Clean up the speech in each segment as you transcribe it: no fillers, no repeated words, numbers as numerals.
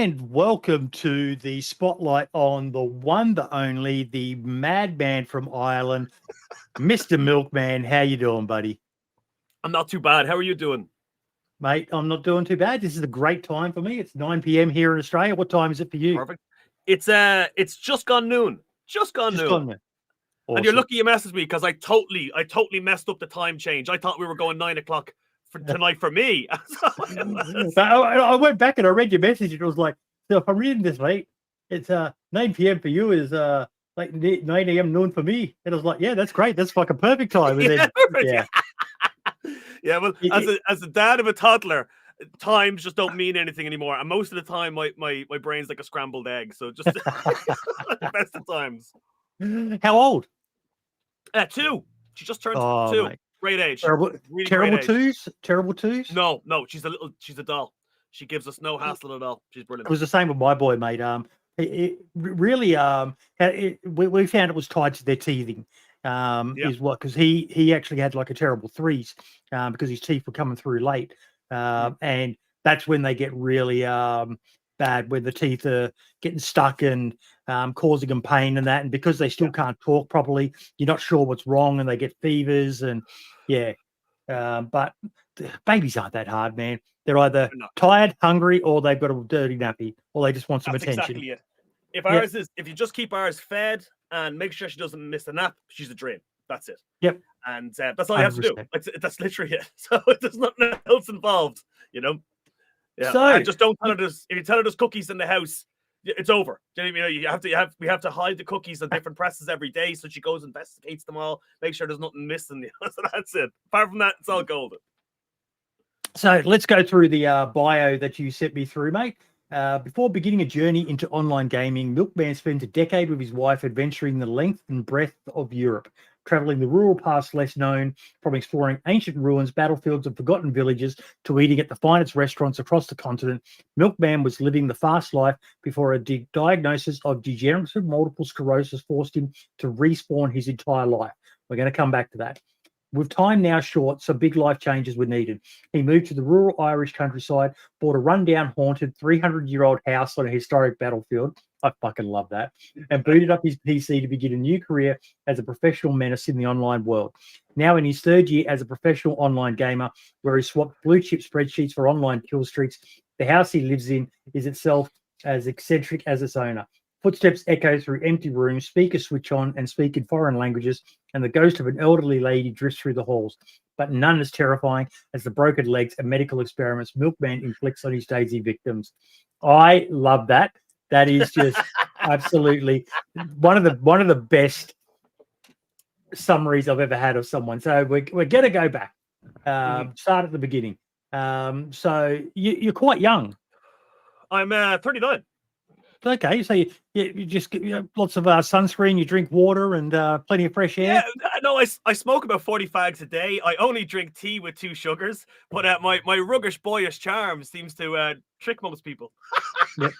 And welcome to the spotlight on the one, the only, the madman from Ireland, Mr. Milkman. How you doing, buddy? I'm not too bad. How are you doing? Mate, I'm not doing too bad. This is a great time for me. It's 9 p.m. here in Australia. What time is it for you? Perfect. It's just gone noon. Just gone Just noon. gone there. And you're Awesome. lucky you messaged me because I totally messed up the time change. I thought we were going 9 o'clock for tonight for me. I went back and I read your message. And it was like, so if I'm reading this right, it's 9 p.m. for you is like 9 a.m. noon for me. And I was like, yeah, that's great. That's fucking perfect time. And then, yeah. Yeah, well, as a dad of a toddler, times just don't mean anything anymore. And most of the time, my brain's like a scrambled egg. So just the best of times. How old? 2. She just turned 2. Mate. Great age. Terrible, really terrible great age. twos? Terrible twos? No, she's a doll. She gives us no hassle at all. She's brilliant. It was the same with my boy, mate. We found it was tied to their teething. Is what, because he actually had like a terrible threes because his teeth were coming through late, and that's when they get really bad, when the teeth are getting stuck and causing them pain and that, and because they still can't talk properly, you're not sure what's wrong, and they get fevers and but babies aren't that hard, man. They're either tired, hungry, or they've got a dirty nappy, or they just want some attention. Exactly it. If you just keep ours fed and make sure she doesn't miss a nap, she's a dream. That's it. Yep. And that's all you have to do. That's literally it. So there's nothing else involved, you know. Yeah. So and just don't tell her there's. If you tell her there's cookies in the house, it's over. You know, we have to hide the cookies on different presses every day, so she goes and investigates them all, make sure there's nothing missing. So that's it. Apart from that, it's all golden. So let's go through the bio that you sent me through, mate. Before beginning a journey into online gaming, Milkman spent a decade with his wife adventuring the length and breadth of Europe, traveling the rural paths less known, from exploring ancient ruins, battlefields, and forgotten villages to eating at the finest restaurants across the continent. Milkman was living the fast life before a diagnosis of degenerative multiple sclerosis forced him to respawn his entire life. We're going to come back to that. With time now short, some big life changes were needed. He moved to the rural Irish countryside, bought a rundown, haunted 300-year-old house on a historic battlefield. I fucking love that. And booted up his PC to begin a new career as a professional menace in the online world. Now in his third year as a professional online gamer, where he swapped blue chip spreadsheets for online kill streaks, the house he lives in is itself as eccentric as its owner. Footsteps echo through empty rooms, speakers switch on and speak in foreign languages, and the ghost of an elderly lady drifts through the halls. But none as terrifying as the broken legs and medical experiments Milkman inflicts on his DayZ victims. I love that. That is just absolutely one of the best summaries I've ever had of someone. So we're going to go back, start at the beginning. So you're quite young. I'm 39. Okay, so you just get lots of sunscreen, you drink water, and plenty of fresh air. Yeah, no, I smoke about 40 fags a day. I only drink tea with 2 sugars, but my ruggish, boyish charm seems to trick most people. Yep.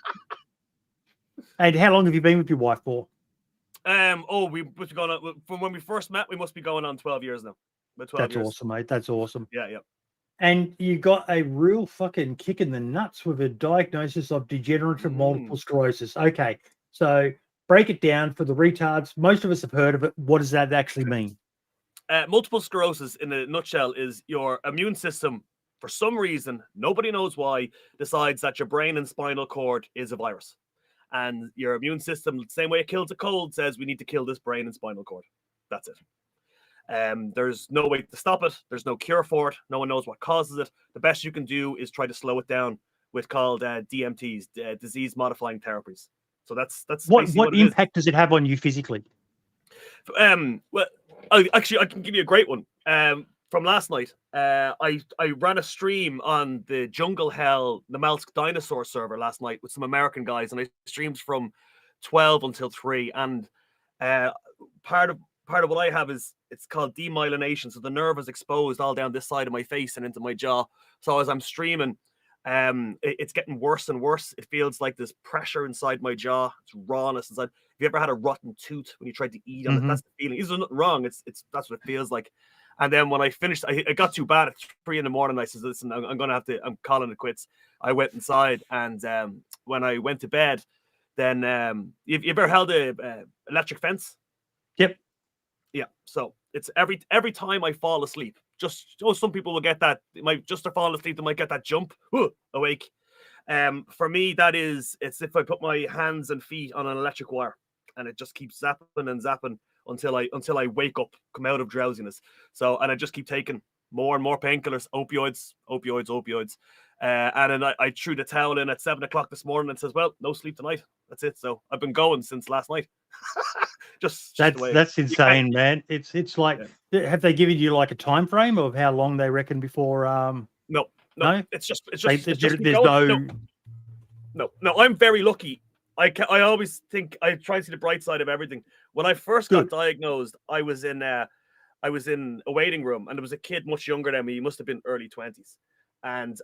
And how long have you been with your wife for? We must be going on from when we first met. We must be going on 12 years now. That's awesome, mate. That's awesome. Yeah. And you got a real fucking kick in the nuts with a diagnosis of degenerative multiple sclerosis. Okay, so break it down for the retards. Most of us have heard of it. What does that actually mean? Multiple sclerosis, in a nutshell, is your immune system, for some reason, nobody knows why, decides that your brain and spinal cord is a virus. And your immune system, the same way it kills a cold, says we need to kill this brain and spinal cord. That's it. There's no way to stop it. There's no cure for it. No one knows what causes it. The best you can do is try to slow it down with called DMTs, disease modifying therapies. So that's what impact does it have on you physically? Well, I can give you a great one. From last night, I ran a stream on the Jungle Hell Namalsk Dinosaur server last night with some American guys, and I streamed from 12 until 3. And part of what I have is it's called demyelination. So the nerve is exposed all down this side of my face and into my jaw. So as I'm streaming, it's getting worse and worse. It feels like there's pressure inside my jaw. It's rawness inside. Have you ever had a rotten tooth when you tried to eat on it? That's the feeling. There's nothing wrong. It's that's what it feels like. And then when I finished, it got too bad at 3 in the morning. I said, listen, I'm going to have to, I'm calling it quits. I went inside, and when I went to bed, then you've ever held a electric fence? Yep. Yeah. So it's every time I fall asleep, just some people will get that. Just they're falling asleep, they might get that jump, awake. For me, it's if I put my hands and feet on an electric wire, and it just keeps zapping and zapping until I wake up, come out of drowsiness. So, and I just keep taking more and more painkillers, opioids. And then I threw the towel in at 7 o'clock this morning and says, well, no sleep tonight. That's it. So I've been going since last night. That's insane, man. It's like, have they given you like a time frame of how long they reckon before? No. It's just no. I'm very lucky. I always think I try to see the bright side of everything. When I first got diagnosed, I was in a waiting room, and there was a kid much younger than me. He must have been early 20s. And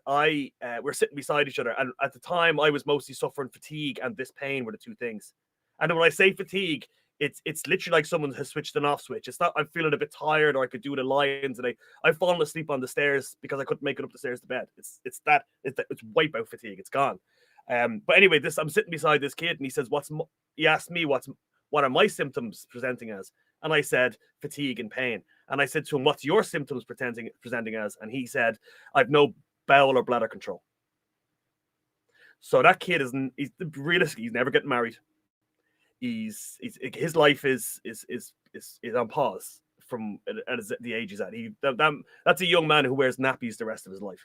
we're sitting beside each other. And at the time, I was mostly suffering fatigue and this pain were the two things. And when I say fatigue, it's literally like someone has switched an off switch. It's not I'm feeling a bit tired, or I could do the lions, and I've fallen asleep on the stairs because I couldn't make it up the stairs to bed. It's wipeout fatigue. It's gone. But anyway, I'm sitting beside this kid, and he says, he asked me what are my symptoms presenting as? And I said, fatigue and pain. And I said to him, what's your symptoms presenting as? And he said, I've no bowel or bladder control. So that kid he's realistically, he's never getting married. His life is on pause from at the age he's at. That's a young man who wears nappies the rest of his life.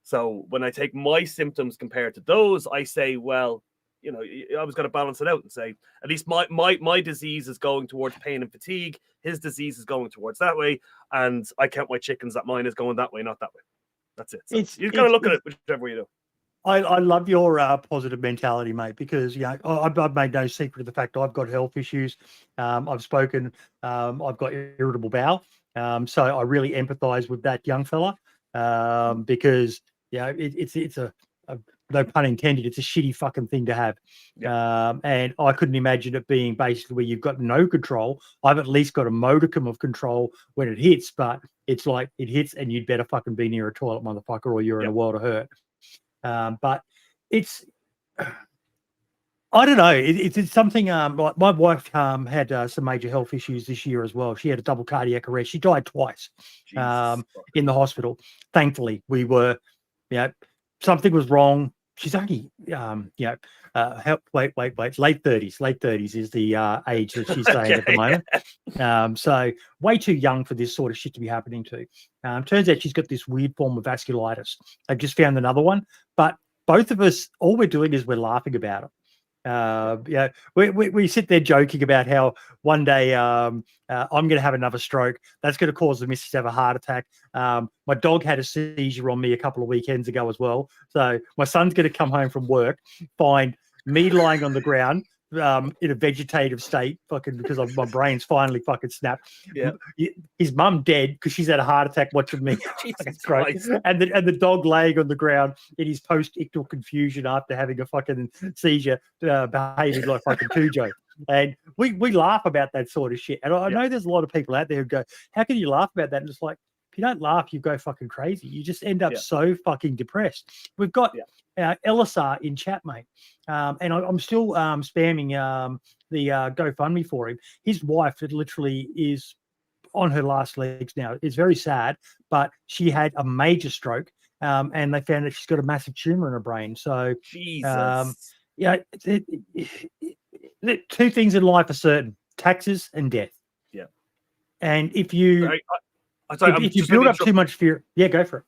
So when I take my symptoms compared to those, I say, well, I always got to balance it out and say, at least my disease is going towards pain and fatigue. His disease is going towards that way. And I count my chickens that mine is going that way, not that way. That's it. So you've got to look at it whichever way you do. I love your positive mentality, mate, because I've made no secret of the fact I've got health issues. I've spoken. I've got irritable bowel. So I really empathise with that young fella because it's a no pun intended, it's a shitty fucking thing to have. Yeah. And I couldn't imagine it being basically where you've got no control. I've at least got a modicum of control when it hits, but it's like it hits and you'd better fucking be near a toilet, motherfucker, or you're in a world of hurt. But it's, I don't know. It's something. Like my wife had some major health issues this year as well. She had a double cardiac arrest. She died twice in the hospital. Thankfully, we were, something was wrong. She's only, late 30s. Late 30s is the age that she's saying at the moment. So way too young for this sort of shit to be happening to. Turns out she's got this weird form of vasculitis. I've just found another one, but both of us, all we're doing is we're laughing about it. We sit there joking about how one day I'm going to have another stroke. That's going to cause the missus to have a heart attack. My dog had a seizure on me a couple of weekends ago as well. So my son's going to come home from work, find me lying on the ground in a vegetative state, fucking because my brain's finally fucking snapped. Yeah. His mum dead because she's had a heart attack watching me. Jesus Christ. And the dog laying on the ground in his post-ictal confusion after having a fucking seizure, behaving like fucking Cujo. And we laugh about that sort of shit. And I know there's a lot of people out there who go, how can you laugh about that? And it's like, if you don't laugh, you go fucking crazy. You just end up so fucking depressed. We've got Elisar in chat, mate. And I'm still spamming the GoFundMe for him. His wife literally is on her last legs now. It's very sad, but she had a major stroke and they found that she's got a massive tumor in her brain. So, Jesus. Two things in life are certain: taxes and death. Yeah. And if you... if you build up too much fear, go for it.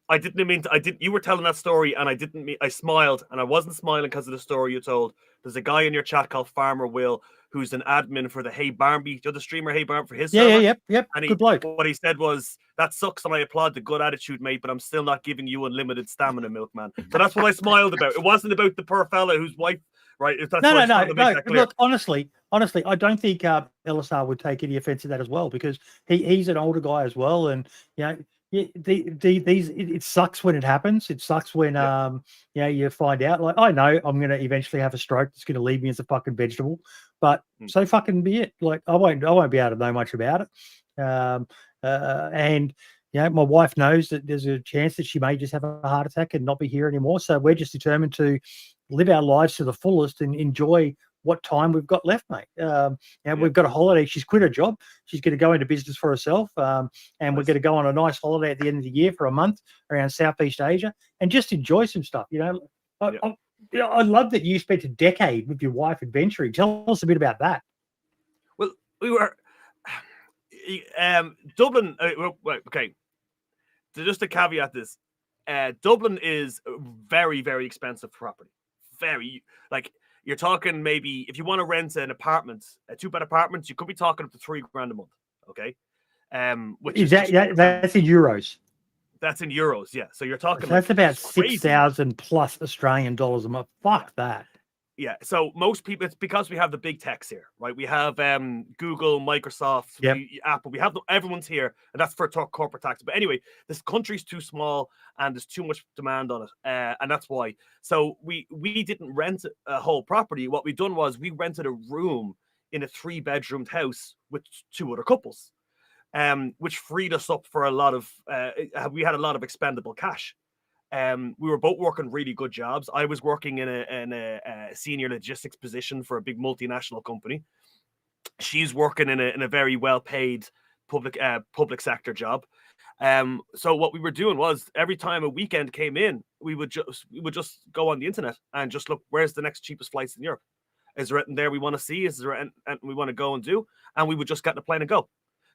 I didn't mean to. You were telling that story, and I didn't mean. I smiled, and I wasn't smiling because of the story you told. There's a guy in your chat called Farmer Will, who's an admin for the Hey Barnby, the streamer Hey Barnby for his server. Yep. And good bloke. What he said was, "That sucks, and I applaud the good attitude, mate, but I'm still not giving you unlimited stamina, Milkman." So that's what I smiled about. It wasn't about the poor fella whose wife. Right. No. Look, honestly, I don't think Elisar would take any offense to that as well, because he's an older guy as well, and it sucks when it happens. It sucks when you find out. Like, I know I'm going to eventually have a stroke that's going to leave me as a fucking vegetable, but so fucking be it. Like, I won't be able to know much about it. And my wife knows that there's a chance that she may just have a heart attack and not be here anymore. So we're just determined to live our lives to the fullest and enjoy what time we've got left, mate. We've got a holiday. She's quit her job. She's going to go into business for herself. And we're going to go on a nice holiday at the end of the year for a month around Southeast Asia and just enjoy some stuff. I love that you spent a decade with your wife adventuring. Tell us a bit about that. Well, we were Dublin. Okay. So just to caveat this, Dublin is very, very expensive property. Very, like, you're talking maybe if you want to rent an apartment, a 2-bed apartment, you could be talking up to $3,000 a month. Okay. Which is that's in euros. That's in euros, yeah. So you're talking. So that's about 6,000 plus Australian dollars a month. Fuck that. Yeah. So most people, it's because we have the big techs here, right? We have Google, Microsoft, Apple. We have everyone's here, and that's for corporate tax. But anyway, this country's too small, and there's too much demand on it, and that's why. So we didn't rent a whole property. What we done was we rented a room in a 3-bedroomed house with 2 other couples. Which freed us up for a lot of, we had a lot of expendable cash. We were both working really good jobs. I was working in a senior logistics position for a big multinational company. She's working in a very well-paid public sector job. So what we were doing was every time a weekend came in, we would just go on the internet and just look, where's the next cheapest flights in Europe? Is there anything there we want to see? Is there anything we want to go and do? And we would just get in a plane and go.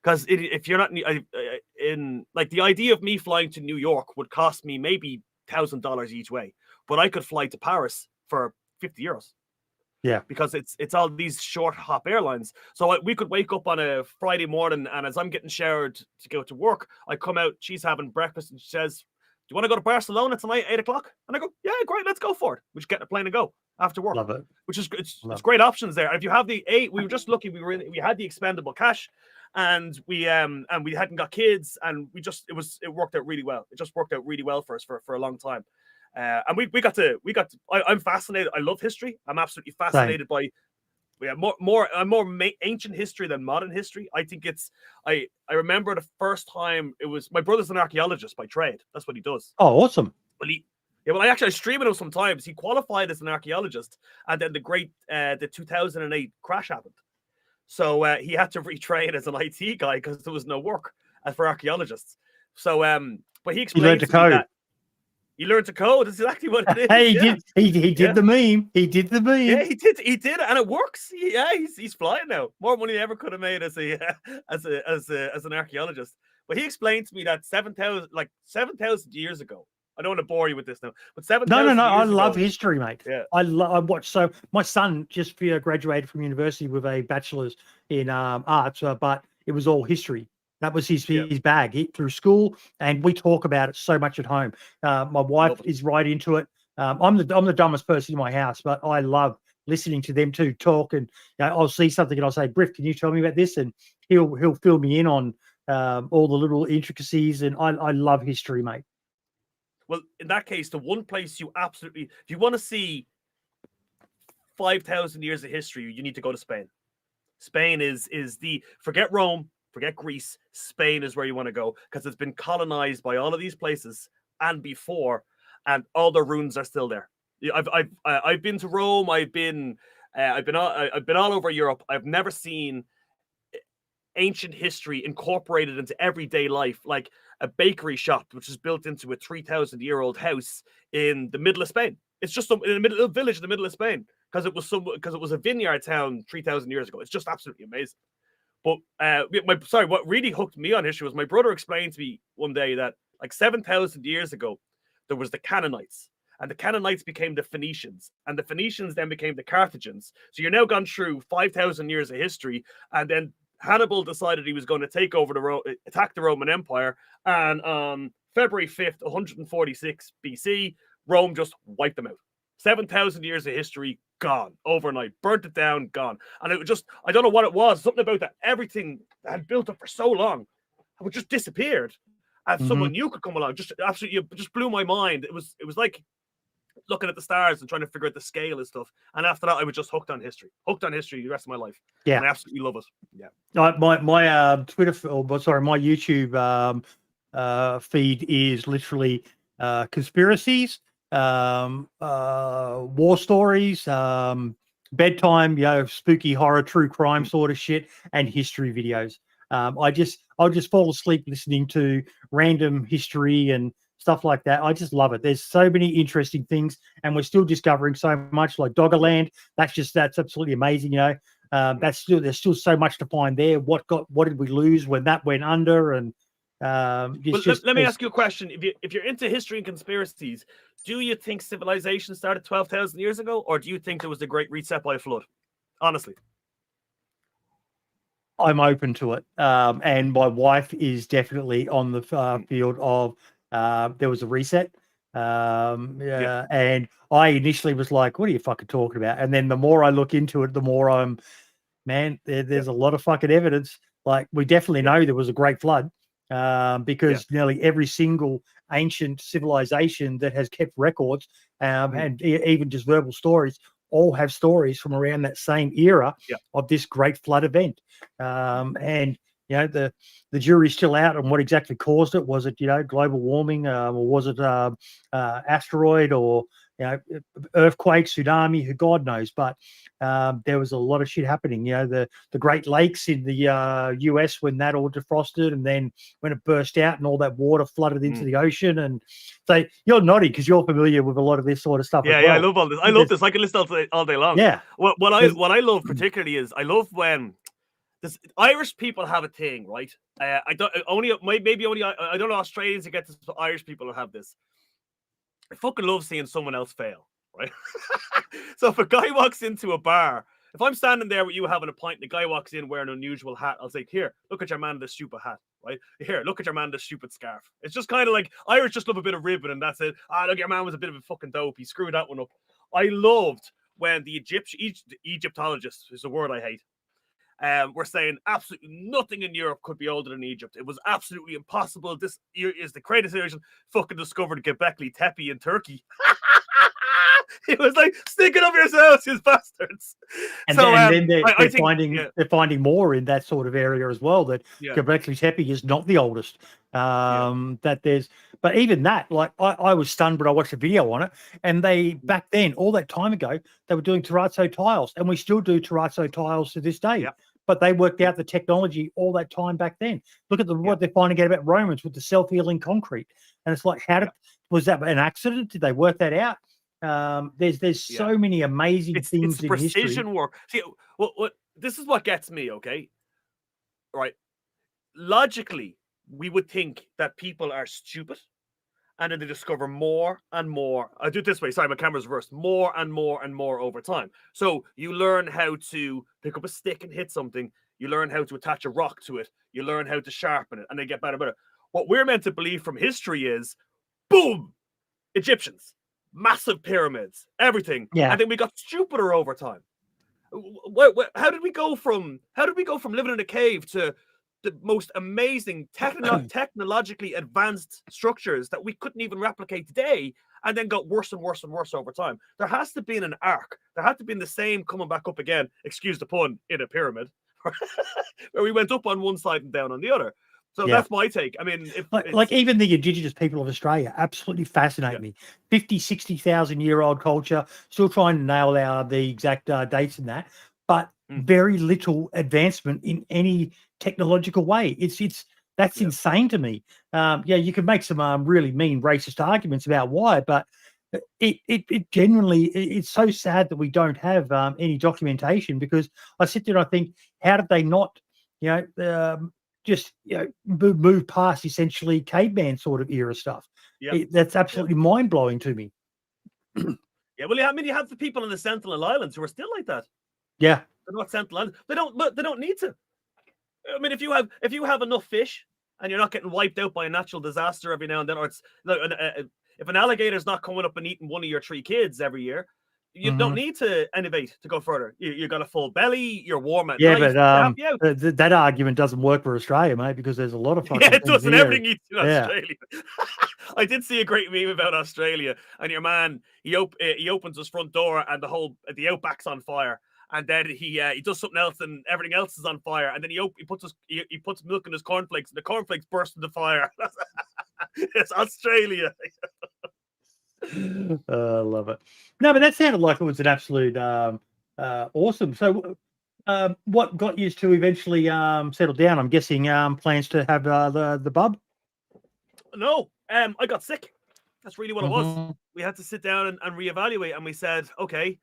Because if you're not in, like, the idea of me flying to New York would cost me maybe $1,000 each way, but I could fly to Paris for €50. Yeah, because it's all these short hop airlines. So we could wake up on a Friday morning, and as I'm getting showered to go to work, I come out. She's having breakfast, and she says, "Do you want to go to Barcelona tonight, 8:00?" And I go, "Yeah, great, let's go for it." We just get in a plane and go after work. Love it. Which is it's great options there. And if you have we were just lucky. We had the expendable cash. And we hadn't got kids, and it worked out really well. It just worked out really well for us for a long time, and we got to. I'm fascinated. I love history. I'm absolutely fascinated by more ancient history than modern history. I think it's. I remember the first time it was my brother's an archaeologist by trade. That's what he does. Oh, awesome. Well, I stream with him sometimes. He qualified as an archaeologist, and then the 2008 crash happened. So he had to retrain as an IT guy because there was no work for archaeologists. So, but he explained to me that you learned to code. That's exactly what it is. Hey, he did the meme. He did the meme. Yeah, he did, and it works. Yeah, he's flying now. More money than he ever could have made as an archaeologist. But he explained to me that 7,000 years ago. I don't want to bore you with this now, but 7,000 No. I years love ago, history, mate. Yeah. I watch. So my son just graduated from university with a bachelor's in arts, but it was all history. That was his bag through school, and we talk about it so much at home. My wife is right into it. I'm the dumbest person in my house, but I love listening to them two talk. And I'll see something and I'll say, "Briff, can you tell me about this?" And he'll fill me in on all the little intricacies. And I love history, mate. Well, in that case, the one place if you want to see 5,000 years of history, you need to go to Spain. Spain is forget Rome, forget Greece. Spain is where you want to go because it's been colonized by all of these places and before, and all the ruins are still there. I've been to Rome. I've been all over Europe. I've never seen ancient history incorporated into everyday life, like a bakery shop which is built into a 3,000-year-old house in the middle of Spain. It's just in a little village in the middle of Spain because it was a vineyard town 3,000 years ago. It's just absolutely amazing. But what really hooked me on history was my brother explained to me one day that like 7,000 years ago there was the Canaanites, and the Canaanites became the Phoenicians, and the Phoenicians then became the Carthagins. So you're now gone through 5,000 years of history, and then Hannibal decided he was going to take over attack the Roman Empire, and on February 5th, 146 BC, Rome just wiped them out. 7,000 years of history gone overnight, burnt it down, gone. And it was just, I don't know what it was, something about that everything that had built up for so long, it just disappeared. And someone new could come along, just absolutely, just blew my mind. It was like looking at the stars and trying to figure out the scale and stuff. And after that, I was just hooked on history the rest of my life. Yeah, and I absolutely love it. Yeah. My Twitter, my YouTube feed is literally conspiracies, war stories, bedtime, spooky horror, true crime sort of shit, and history videos. I'll just fall asleep listening to random history and stuff like that. I just love it. There's so many interesting things, and we're still discovering so much. Like Doggerland, that's absolutely amazing. There's still so much to find there. What did we lose when that went under? And let me ask you a question. If you're into history and conspiracies, do you think civilization started 12,000 years ago, or do you think there was a great reset by a flood? Honestly, I'm open to it. And my wife is definitely on the field of there was a reset. And I initially was like, what are you fucking talking about? And then the more I look into it, the more there's a lot of fucking evidence. Like, we definitely know there was a great flood because nearly every single ancient civilization that has kept records and even just verbal stories all have stories from around that same era of this great flood event. And the jury's still out on what exactly caused it. Was it global warming, or was it asteroid, or earthquake, tsunami? Who God knows. But there was a lot of shit happening. The Great Lakes in the US, when that all defrosted, and then when it burst out and all that water flooded into the ocean. And so you're nodding because you're familiar with a lot of this sort of stuff. Yeah, as well. I love all this. I love this. I can listen all day long. Yeah. What I love particularly is I love when Irish people have a thing, right? I don't know Australians who get this, but Irish people have this. I fucking love seeing someone else fail, right? So if a guy walks into a bar, if I'm standing there with you having a pint, and the guy walks in wearing an unusual hat, I'll say, "Here, look at your man in this stupid hat, right? Here, look at your man in this stupid scarf." It's just kind of like Irish just love a bit of ribbon, and that's it. Look, your man was a bit of a fucking dope. He screwed that one up. I loved when the Egyptologists is a word I hate. We're saying absolutely nothing in Europe could be older than Egypt. It was absolutely impossible. This is the greatest civilization fucking discovered Göbekli Tepe in Turkey. It was like, stick it up yourselves, you bastards. And then they're finding more in that sort of area as well. That Göbekli Tepe is not the oldest. But even that, like I was stunned when I watched a video on it. And they back then, all that time ago, they were doing terrazzo tiles, and we still do terrazzo tiles to this day. But they worked out the technology all that time back then. Look at what they're finding out about Romans with the self-healing concrete. And it's like, was that an accident? Did they work that out? There's so many amazing things in precision history. Work. See, what this is what gets me, okay? Right. Logically, we would think that people are stupid, and then they discover more and more. I do it this way. Sorry, my camera's reversed. More and more and more over time. So you learn how to pick up a stick and hit something. You learn how to attach a rock to it. You learn how to sharpen it, and they get better and better. What we're meant to believe from history is, boom, Egyptians, massive pyramids, everything. And then we got stupider over time. How did we go from living in a cave to the most amazing technologically advanced structures that we couldn't even replicate today, and then got worse and worse and worse over time? There has to be an arc. There had to be the same coming back up again, excuse the pun, in a pyramid, where we went up on one side and down on the other. So that's my take. I mean, like even the indigenous people of Australia absolutely fascinate me. 50, 60,000 year old culture, still trying to nail the exact dates in that, but very little advancement in any technological way. That's insane to me. You can make some really mean racist arguments about why, but it genuinely, it's so sad that we don't have any documentation, because I sit there and I think, how did they not, move past essentially caveman sort of era stuff? That's absolutely mind-blowing to me. Well, you have the people on the Sentinel Islands who are still like that. They're not Sentinel Islands. They don't need to. I mean, if you have enough fish and you're not getting wiped out by a natural disaster every now and then, or if an alligator's not coming up and eating one of your 3 kids every year, You don't need to innovate to go further. You got a full belly. You're warm at Yeah, night. but that argument doesn't work for Australia, mate, because there's a lot of fucking it things doesn't. here. Everything eats in Australia. I did see a great meme about Australia, and your man he opens his front door and the outback's on fire, and then he does something else and everything else is on fire, and then he puts milk in his cornflakes and the cornflakes burst into fire. It's Australia. I love it. No, but that sounded like it was an absolute awesome. So, what got you to eventually settle down? I'm guessing plans to have the bub. No, I got sick. That's really what it was. We had to sit down and reevaluate, and we said, okay,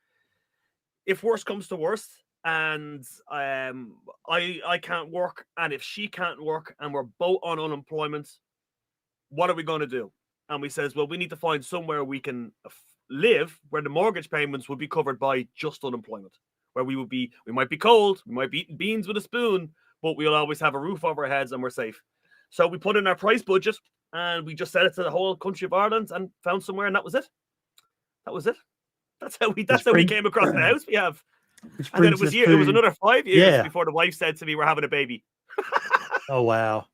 if worse comes to worse, and I can't work, and if she can't work, and we're both on unemployment, what are we going to do? And we says, well, we need to find somewhere we can live where the mortgage payments would be covered by just unemployment, where we might be cold, we might be eating beans with a spoon, but we'll always have a roof over our heads and we're safe. So we put in our price budget and we just set it to the whole country of Ireland and found somewhere, and that was it. That's how we came across the house we have. And then it was another 5 years before the wife said to me, we're having a baby. Oh, wow.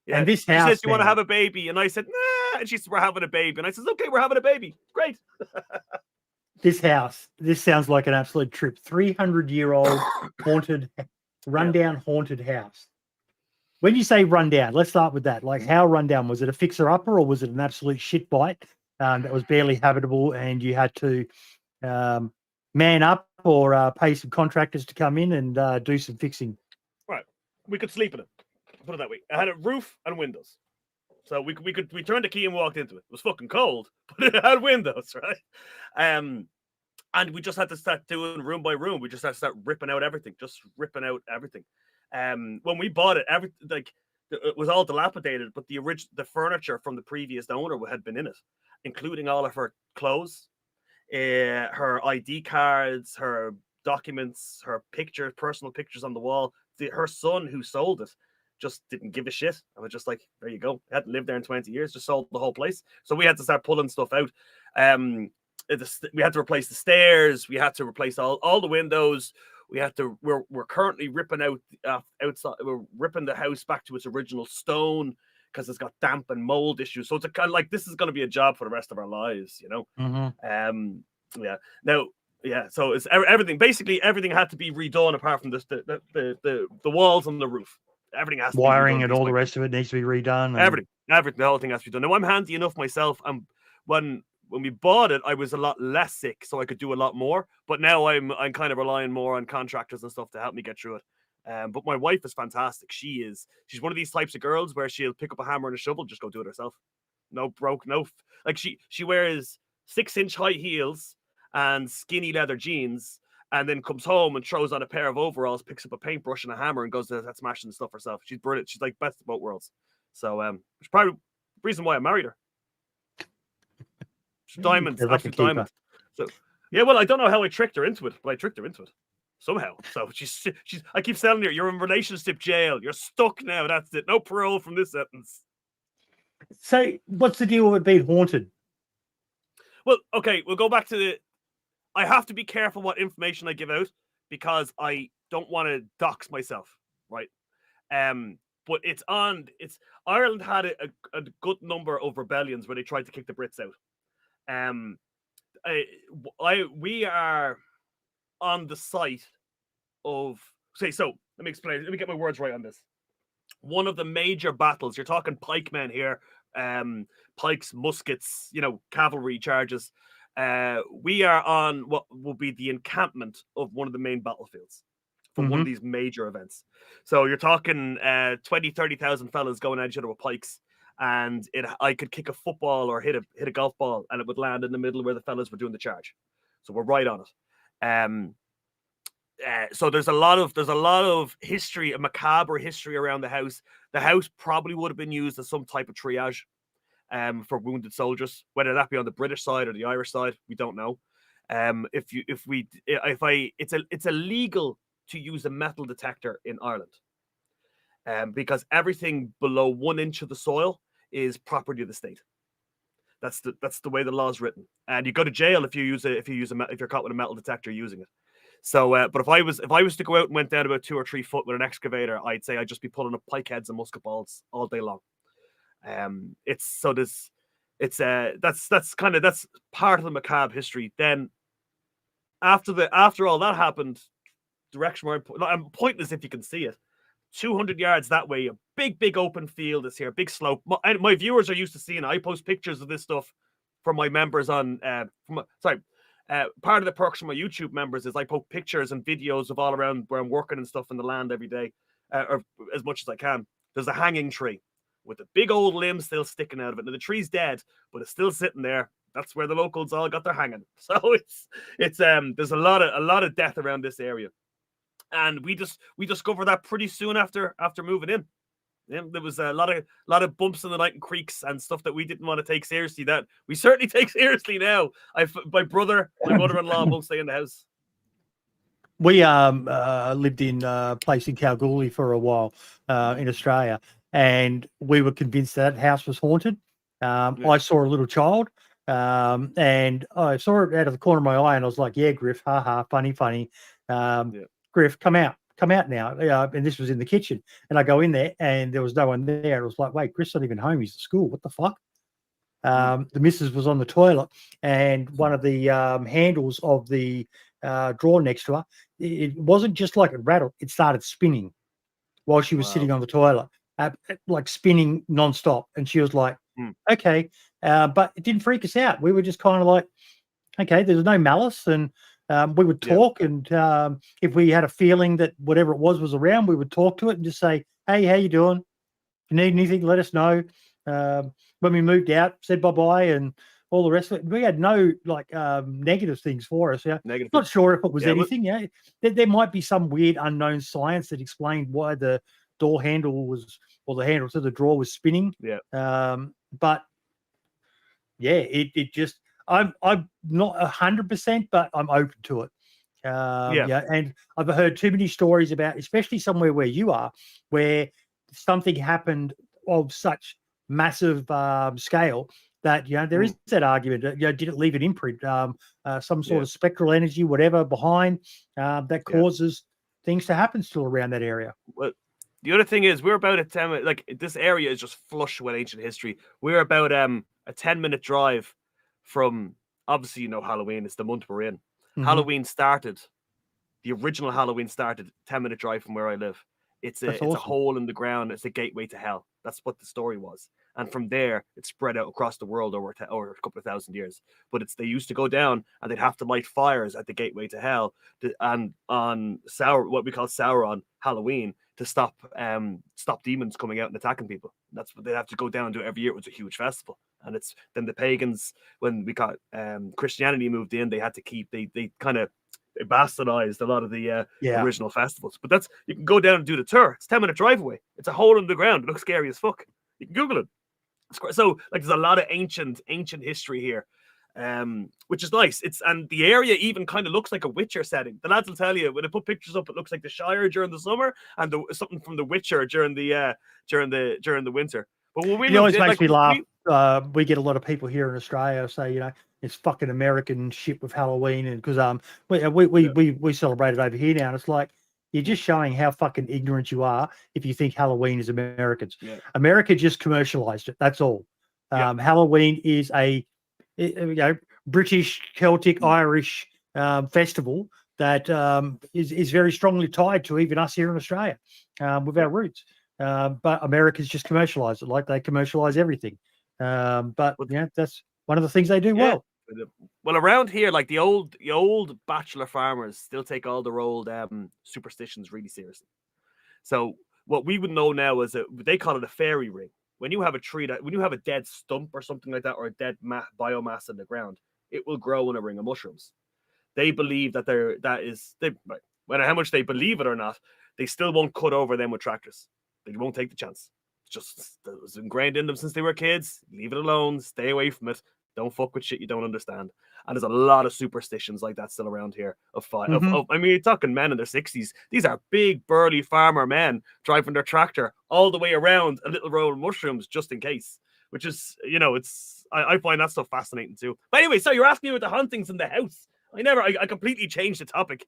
Yeah. And this house, she says, you want to have a baby? And I said, nah. And she said, we're having a baby. And I said, okay, we're having a baby. Great. This sounds like an absolute trip. 300-year-old haunted, rundown haunted house. When you say rundown, let's start with that. Like, how rundown? Was it a fixer-upper or was it an absolute shit bite that was barely habitable and you had to man up or pay some contractors to come in and do some fixing? Right. We could sleep in it. Put it that way. It had a roof and windows. So we turned the key and walked into it. It was fucking cold, but it had windows, right? And we just had to start doing room by room. We just had to start ripping out everything. When we bought it, it was all dilapidated, but the furniture from the previous owner had been in it, including all of her clothes, her ID cards, her documents, her pictures, personal pictures on the wall. Her son who sold it just didn't give a shit. I was just like, there you go. I hadn't lived there in 20 years, just sold the whole place. So we had to start pulling stuff out. We had to replace the stairs. We had to replace all the windows. We're currently ripping out outside. We're ripping the house back to its original stone because it's got damp and mold issues. So it's a kind of like, this is going to be a job for the rest of our lives, you know? So it's everything. Basically, everything had to be redone apart from the walls and the roof. Everything has to wiring be redone, and all the rest of it needs to be redone. Everything, the whole thing has to be done. Now I'm handy enough myself. When we bought it, I was a lot less sick, so I could do a lot more. But now I'm kind of relying more on contractors and stuff to help me get through it. But my wife is fantastic. She's one of these types of girls where she'll pick up a hammer and a shovel, just go do it herself. She wears 6-inch high heels and skinny leather jeans, and then comes home and throws on a pair of overalls, picks up a paintbrush and a hammer and goes to smashing the stuff herself. She's brilliant. She's like best of both worlds. So it's probably the reason why I married her. She's diamonds, absolute diamond. So yeah, well, I don't know how I tricked her into it, but I tricked her into it somehow. So she's I keep telling her, you're in relationship jail. You're stuck now. That's it. No parole from this sentence. So what's the deal with it being haunted? Well, okay, we'll go back to I have to be careful what information I give out because I don't want to dox myself, right? But Ireland had a good number of rebellions where they tried to kick the Brits out. We are on the site of so let me explain. Let me get my words right on this. One of the major battles, you're talking pikemen here, pikes, muskets, cavalry charges. We are on what will be the encampment of one of the main battlefields for one of these major events. So you're talking 20, 30,000 fellas going at each other with pikes, and I could kick a football or hit a golf ball and it would land in the middle where the fellas were doing the charge. So we're right on it. So there's a lot of history, a macabre history around the house. The house probably would have been used as some type of triage for wounded soldiers, whether that be on the British side or the Irish side, we don't know. It's illegal to use a metal detector in Ireland, because everything below 1 inch of the soil is property of the state. That's the way the law's written, and you go to jail if you're caught with a metal detector using it. So, but if I was to go out and went down about 2 or 3 foot with an excavator, I'd say I'd just be pulling up pike heads and musket balls all day long. That's part of the macabre history. Then after all that happened, direction where I'm pointing as if you can see it. 200 yards that way, a big open field is here, big slope. My viewers are used to seeing it. I post pictures of this stuff for my members on part of the perks for my YouTube members is I post pictures and videos of all around where I'm working and stuff in the land every day, or as much as I can. There's a hanging tree with a big old limb still sticking out of it. Now the tree's dead, but it's still sitting there. That's where the locals all got their hanging. So it's there's a lot of death around this area, and we discovered that pretty soon after moving in. Yeah, there was a lot of bumps in the night and creaks and stuff that we didn't want to take seriously. That we certainly take seriously now. My brother, my mother-in-law won't stay in the house. We lived in a place in Kalgoorlie for a while in Australia, and we were convinced that house was haunted. I saw a little child, and I saw it out of the corner of my eye, and I was like, "Yeah, Griff, haha, funny. Griff, come out now." And this was in the kitchen, and I go in there, and there was no one there. It was like, wait, Griff's not even home. He's at school. What the fuck? The missus was on the toilet, and one of the handles of the drawer next to her, it wasn't just like it rattled, it started spinning while she was sitting on the toilet, like spinning nonstop. And she was like, okay. But it didn't freak us out. We were just kind of like, okay, there's no malice. And we would talk, and if we had a feeling that whatever it was around, we would talk to it and just say, hey, how you doing? If you need anything, let us know. When we moved out, said bye-bye and all the rest of it. We had no negative things for us. Yeah, negative. Not sure if it was anything. Yeah, there might be some weird unknown science that explained why the door handle was, or the handle to the drawer was spinning. Yeah. But yeah, it just, I'm not 100%, but I'm open to it. Yeah, and I've heard too many stories about, especially somewhere where you are, where something happened of such massive scale that there is that argument. Did it leave an imprint, some sort of spectral energy, whatever behind that causes things to happen still around that area? Well, the other thing is we're about a 10 like this area is just flush with ancient history. We're about a 10-minute drive from, obviously, Halloween. It's the month we're in. Halloween started. The original Halloween started 10-minute drive from where I live. It's a hole in the ground. It's a gateway to hell. That's what the story was. And from there, it spread out across the world over a couple of thousand years. But they used to go down, and they'd have to light fires at the gateway to hell, and on what we call Sauron Halloween, to stop demons coming out and attacking people. That's what they'd have to go down and do every year. It was a huge festival. And it's then the pagans, when we got Christianity moved in, they had to keep they kind of bastardized a lot of the original festivals. But you can go down and do the tour. It's a 10-minute drive away. It's a hole in the ground. It looks scary as fuck. You can Google it. So there's a lot of ancient history here, which is nice. And the area even kind of looks like a Witcher setting. The lads will tell you when they put pictures up, it looks like the Shire during the summer and something from the Witcher during the winter. But when we always makes me laugh. We get a lot of people here in Australia say, it's fucking American shit with Halloween, and because we celebrate it over here now, and it's like, you're just showing how fucking ignorant you are if you think Halloween is Americans. Yeah. America just commercialized it. That's all. Halloween is a British, Celtic, Irish festival that is very strongly tied to even us here in Australia with our roots. But America's just commercialized it like they commercialize everything. But that's one of the things they do well. Well, around here, like the old bachelor farmers still take all their old superstitions really seriously. So what we would know now is they call it a fairy ring. When you have a tree when you have a dead stump or something like that, or a dead biomass in the ground, it will grow in a ring of mushrooms. They believe that how much they believe it or not, they still won't cut over them with tractors. They won't take the chance. It was ingrained in them since they were kids. Leave it alone. Stay away from it. Don't fuck with shit you don't understand. And there's a lot of superstitions like that still around here. I mean, you're talking men in their 60s. These are big, burly farmer men driving their tractor all the way around a little row of mushrooms just in case. which is, I find that stuff fascinating too. But anyway, so you're asking me about the hauntings in the house. I completely changed the topic.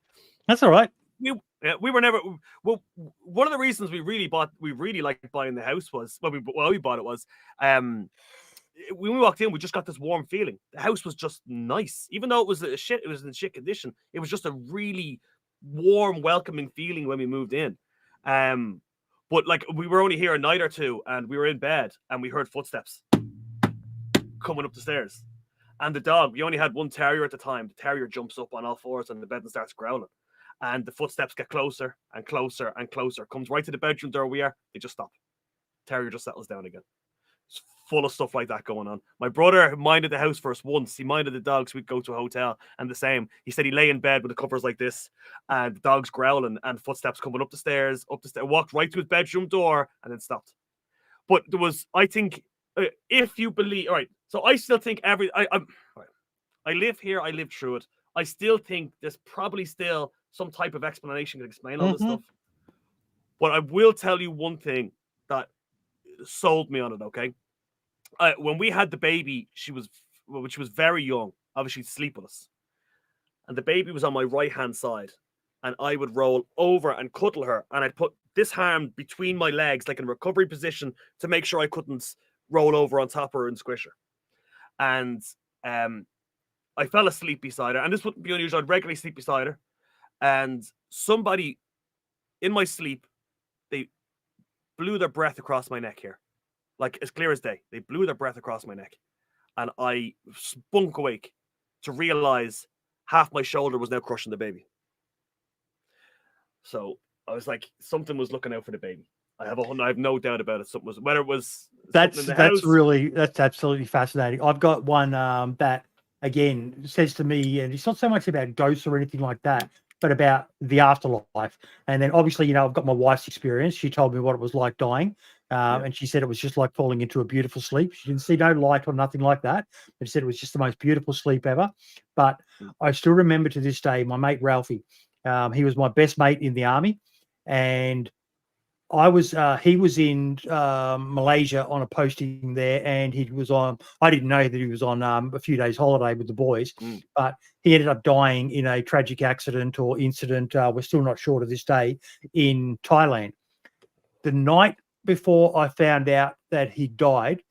That's all right. We were never. Well, one of the reasons we really liked buying the house was when we bought it was, when we walked in, we just got this warm feeling. The house was just nice, even though it was in shit condition. It was just a really warm, welcoming feeling when we moved in. But like we were only here a night or two, and we were in bed, and we heard footsteps coming up the stairs, and the dog. We only had one terrier at the time. The terrier jumps up on all fours on the bed and starts growling. And the footsteps get closer and closer and closer. Comes right to the bedroom door we are. They just stop. Terrier just settles down again. It's full of stuff like that going on. My brother minded the house for us once. He minded the dogs. We'd go to a hotel and the same. He said he lay in bed with the covers like this and the dog's growling and footsteps coming up the stairs, walked right to his bedroom door and then stopped. But there was, I think, if you believe, all right. So I still think I live here. I live through it. I still think there's probably still some type of explanation to explain all this stuff. But I will tell you one thing that sold me on it, okay? When we had the baby, she was very young, obviously sleep with us. And the baby was on my right-hand side. And I would roll over and cuddle her. And I'd put this arm between my legs, like in a recovery position, to make sure I couldn't roll over on top of her and squish her. And I fell asleep beside her. And this wouldn't be unusual. I'd regularly sleep beside her. And somebody in my sleep, they blew their breath across my neck here. Like as clear as day. They blew their breath across my neck. And I spunk awake to realize half my shoulder was now crushing the baby. So I was like, something was looking out for the baby. I have no doubt about it. Something was, whether it was that's house. absolutely fascinating. I've got one that again says to me, and it's not so much about ghosts or anything like that, but about the afterlife. And then obviously, I've got my wife's experience. She told me what it was like dying. And she said it was just like falling into a beautiful sleep. She didn't see no light or nothing like that. But she said it was just the most beautiful sleep ever. But I still remember to this day, my mate Ralphie, he was my best mate in the army. And he was in Malaysia on a posting there, and I didn't know that he was on a few days holiday with the boys, but he ended up dying in a tragic accident or incident. We're still not sure to this day, in Thailand. The night before I found out that he died,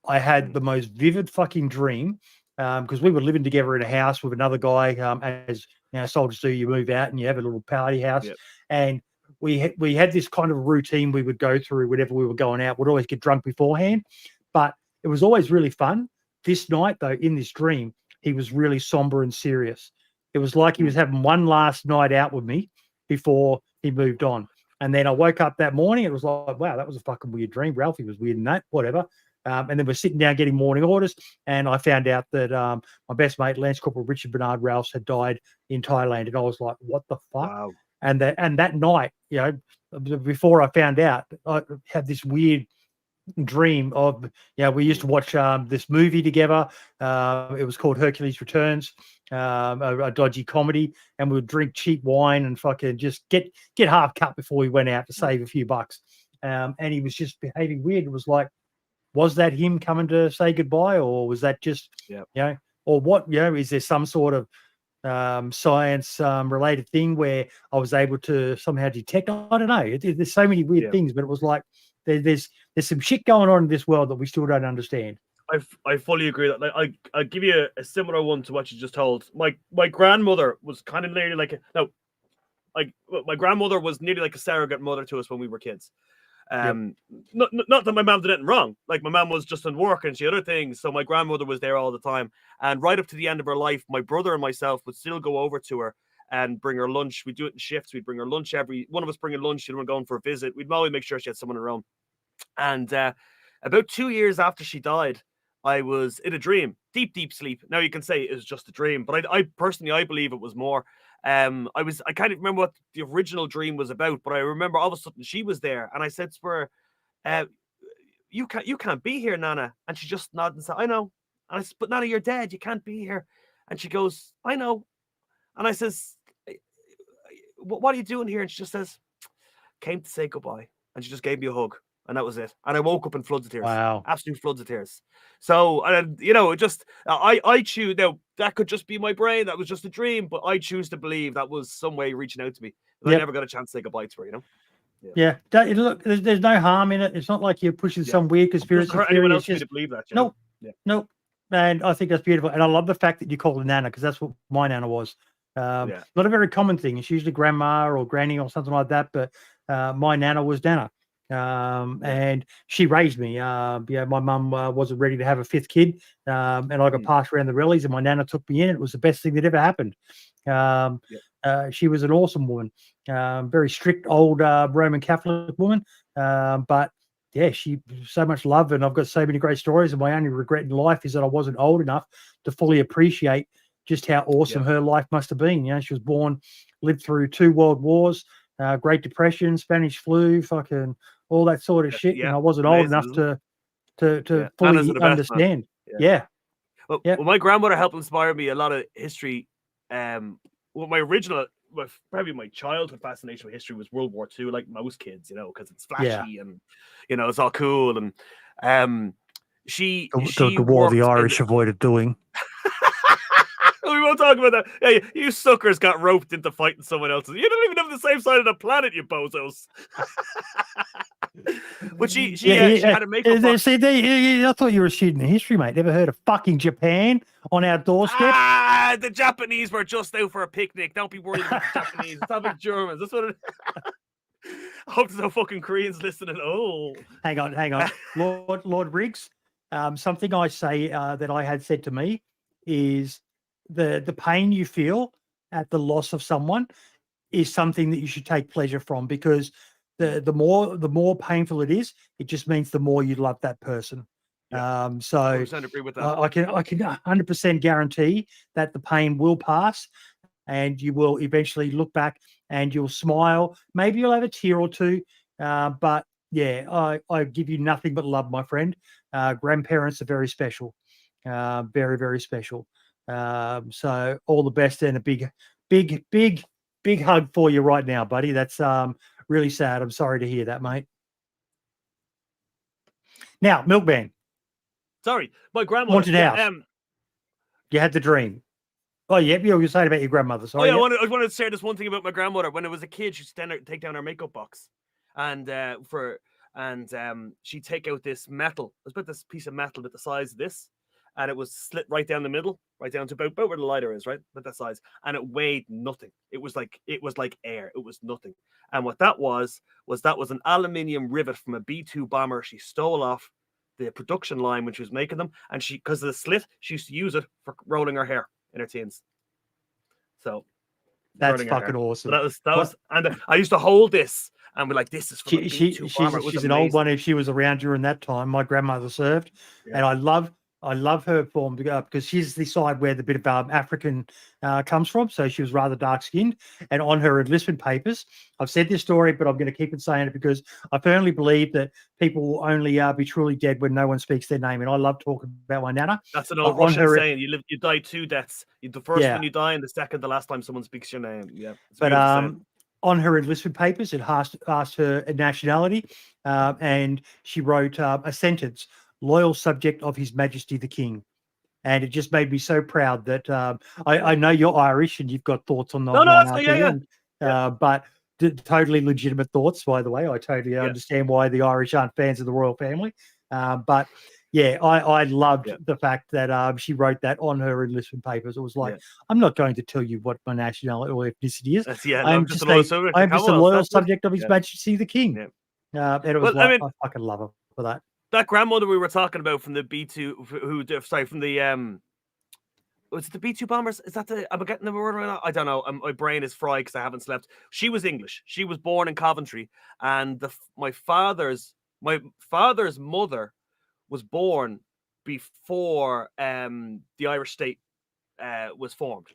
I had the most vivid fucking dream, because we were living together in a house with another guy. As soldiers do, you move out and you have a little party house. Yep. And we had this kind of routine we would go through whenever we were going out. We'd always get drunk beforehand, but it was always really fun. This night, though, in this dream, he was really somber and serious. It was like he was having one last night out with me before he moved on. And then I woke up that morning. It was like, wow, that was a fucking weird dream. Ralphie was weird in that, whatever. And then we're sitting down getting morning orders. And I found out that my best mate, Lance Corporal Richard Bernard Rouse, had died in Thailand. And I was like, what the fuck? Wow. And that night, before I found out, I had this weird dream of, we used to watch this movie together. It was called Hercules Returns, a dodgy comedy, and we would drink cheap wine and fucking just get half cut before we went out to save a few bucks. And he was just behaving weird. It was like, was that him coming to say goodbye, or was that just, or what? Is there some sort of science related thing where I was able to somehow detect? I don't know. There's so many weird things, but it was like there's some shit going on in this world that we still don't understand. I fully agree that. Like, I give you a similar one to what you just told. My grandmother was kind of nearly like my grandmother was nearly like a surrogate mother to us when we were kids. Not that my mom did anything wrong. Like, my mom was just in work and she had other things, so my grandmother was there all the time. And right up to the end of her life, my brother and myself would still go over to her and bring her lunch. We'd do it in shifts. We'd bring her lunch, every one of us bring her lunch. She would go for a visit. We'd always make sure she had someone around. And about 2 years after she died, I was in a dream, deep sleep. Now you can say it was just a dream, but I personally believe it was more. I can't even remember what the original dream was about, but I remember all of a sudden she was there, and I said to her, you can't be here, Nana. And she just nodded and said, I know. And I said, but Nana, you're dead. You can't be here. And she goes, I know. And I says, what are you doing here? And she just says, came to say goodbye. And she just gave me a hug. and that was it. And I woke up in floods of tears, Wow. absolute floods of tears. So, you know, it just I choose now. That could just be my brain. That was just a dream, but I choose to believe that was some way reaching out to me. I Yep. never got a chance to say goodbye to her. You know. Yeah. Look, there's no harm in it. It's not like you're pushing some weird conspiracy Doesn't hurt theory. anyone It's else for me just to believe that. You nope, know? nope. And I think that's beautiful. And I love the fact that you call her Nana, because that's what my Nana was. Not a very common thing. It's usually grandma or granny or something like that. But my Nana was Nana. And she raised me. Yeah, my mum wasn't ready to have a fifth kid. And I got passed around the rallies, and my Nana took me in. It was the best thing that ever happened. She was an awesome woman. Very strict old Roman Catholic woman. But yeah, she so much love, and I've got so many great stories. And my only regret in life is that I wasn't old enough to fully appreciate just how awesome her life must have been. You know, she was born, lived through 2 world wars, Great Depression, Spanish flu, fucking all that sort of shit. And I wasn't old enough to fully understand. Well, my grandmother helped inspire me a lot of history. Well, probably my childhood fascination with history was World War II, like most kids, you know, because it's flashy and, you know, it's all cool. And the war the Irish avoided doing. We won't talk about that. Hey, you suckers got roped into fighting someone else's. You don't even have the same side of the planet, you bozos. But she had a makeup box. I thought you were a student of history, mate. Never heard of fucking Japan on our doorstep? The Japanese were just out for a picnic. Don't be worried about the Japanese. It's not like Germans. That's what it I hope there's no fucking Koreans listening. Oh. Hang on. Lord Riggs, something I say that I had said to me is the pain you feel at the loss of someone is something that you should take pleasure from, because the more painful it is, it just means the more you love that person. So I agree with that. I can 100% guarantee that the pain will pass, and you will eventually look back and you'll smile. Maybe you'll have a tear or two, but yeah, I give you nothing but love, my friend. Grandparents are very special, very, very special. So all the best, and a big hug for you right now, buddy. That's really sad. I'm sorry to hear that, mate. Now, Milkman. Sorry, my grandmother. Haunted house. You had the dream. Oh, yeah, you were saying about your grandmother. Sorry. I wanted to share this one thing about my grandmother. When I was a kid, she'd take down her makeup box, and she'd take out this metal. It was about this piece of metal about the size of this, and it was slit right down the middle, right down to about where the lighter is, right, about that size, and it weighed nothing. It was like air. It was nothing. And what that was an aluminium rivet from a B-2 bomber she stole off the production line when she was making them, and because of the slit, she used to use it for rolling her hair in her teens. So that's fucking awesome. So that was, and I used to hold this and be like, "This is from she's an old one. If she was around during that time, my grandmother served, and I love her form because she's the side where the bit of African comes from. So she was rather dark skinned. And on her enlistment papers, I've said this story, but I'm going to keep it saying it because I firmly believe that people will only be truly dead when no one speaks their name. And I love talking about my Nana. That's an old Russian saying. You die 2 deaths. The first when you die, and the second, the last time someone speaks your name. Yeah. But on her enlistment papers, it asked her nationality, and she wrote a sentence: "Loyal subject of His Majesty the King." And it just made me so proud that I know you're Irish and you've got thoughts on the monarchy, but totally legitimate thoughts, by the way. I totally understand why the Irish aren't fans of the royal family. But yeah, I loved the fact that she wrote that on her enlistment papers. It was like, I'm not going to tell you what my nationality or ethnicity is. I'm just a loyal subject of His Majesty the King. And it was I fucking love her for that. That grandmother we were talking about from the B2, from the was it the B2 bombers? Is that am I getting the word right now? I don't know. My brain is fried because I haven't slept. She was English. She was born in Coventry, and my father's mother was born before the Irish state was formed.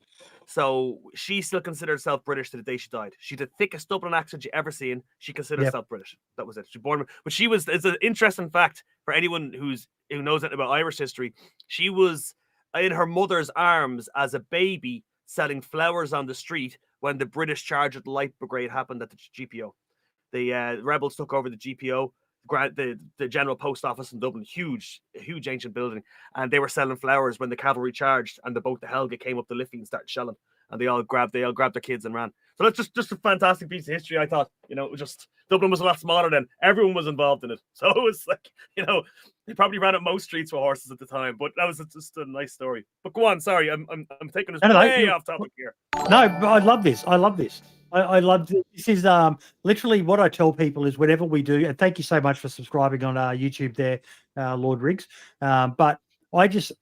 So she still considered herself British to the day she died. She had the thickest Dublin accent you ever seen. She considered herself British. That was it. She born, but she was. It's an interesting fact for anyone who knows anything about Irish history. She was in her mother's arms as a baby, selling flowers on the street when the British charge of the Light Brigade happened at the GPO. The rebels took over the GPO. the general post office in Dublin, huge ancient building, and they were selling flowers when the cavalry charged, and the boat the Helga came up the Liffey and started shelling, and they all grabbed their kids and ran. So that's just a fantastic piece of history. I thought, it was just, Dublin was a lot smaller then. Everyone was involved in it, so it was like, they probably ran up most streets with horses at the time. But that was just a nice story. But go on, sorry, I'm taking us way off topic here. No, I love this. I love this. This is literally what I tell people is whenever we do, and thank you so much for subscribing on YouTube there, Lord Riggs. But I just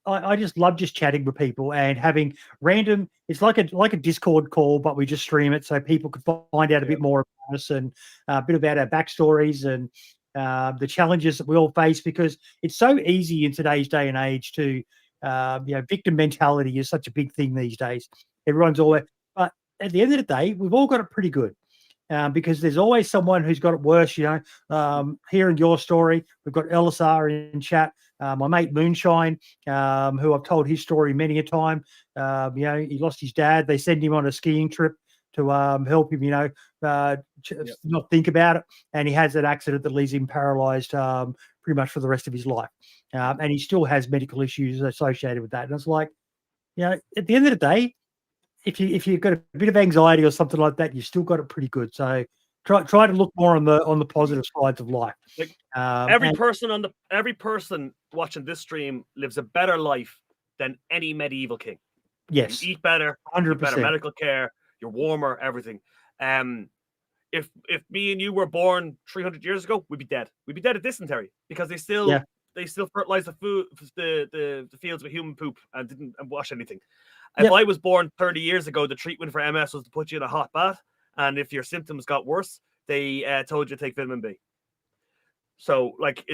love just chatting with people and having random. It's like a Discord call, but we just stream it so people can find out a bit more about us and a bit about our backstories and the challenges that we all face, because it's so easy in today's day and age to victim mentality is such a big thing these days. Everyone's always, but at the end of the day, we've all got it pretty good. Because there's always someone who's got it worse, hearing your story. We've got Elisar in chat, my mate Moonshine, who I've told his story many a time. He lost his dad. They sent him on a skiing trip to help him, not think about it. And he has an accident that leaves him paralyzed pretty much for the rest of his life. And he still has medical issues associated with that. And it's like, at the end of the day, if you've got a bit of anxiety or something like that, you've still got it pretty good. So try to look more on the positive sides of life. Like every person watching this stream lives a better life than any medieval king. Yes, you eat better, 100%. Better medical care, you're warmer, everything. If me and you were born 300 years ago, we'd be dead. We'd be dead of dysentery because they still fertilize the fields with human poop and didn't wash anything. If I was born 30 years ago, the treatment for MS was to put you in a hot bath, and if your symptoms got worse, they told you to take vitamin B. So, like,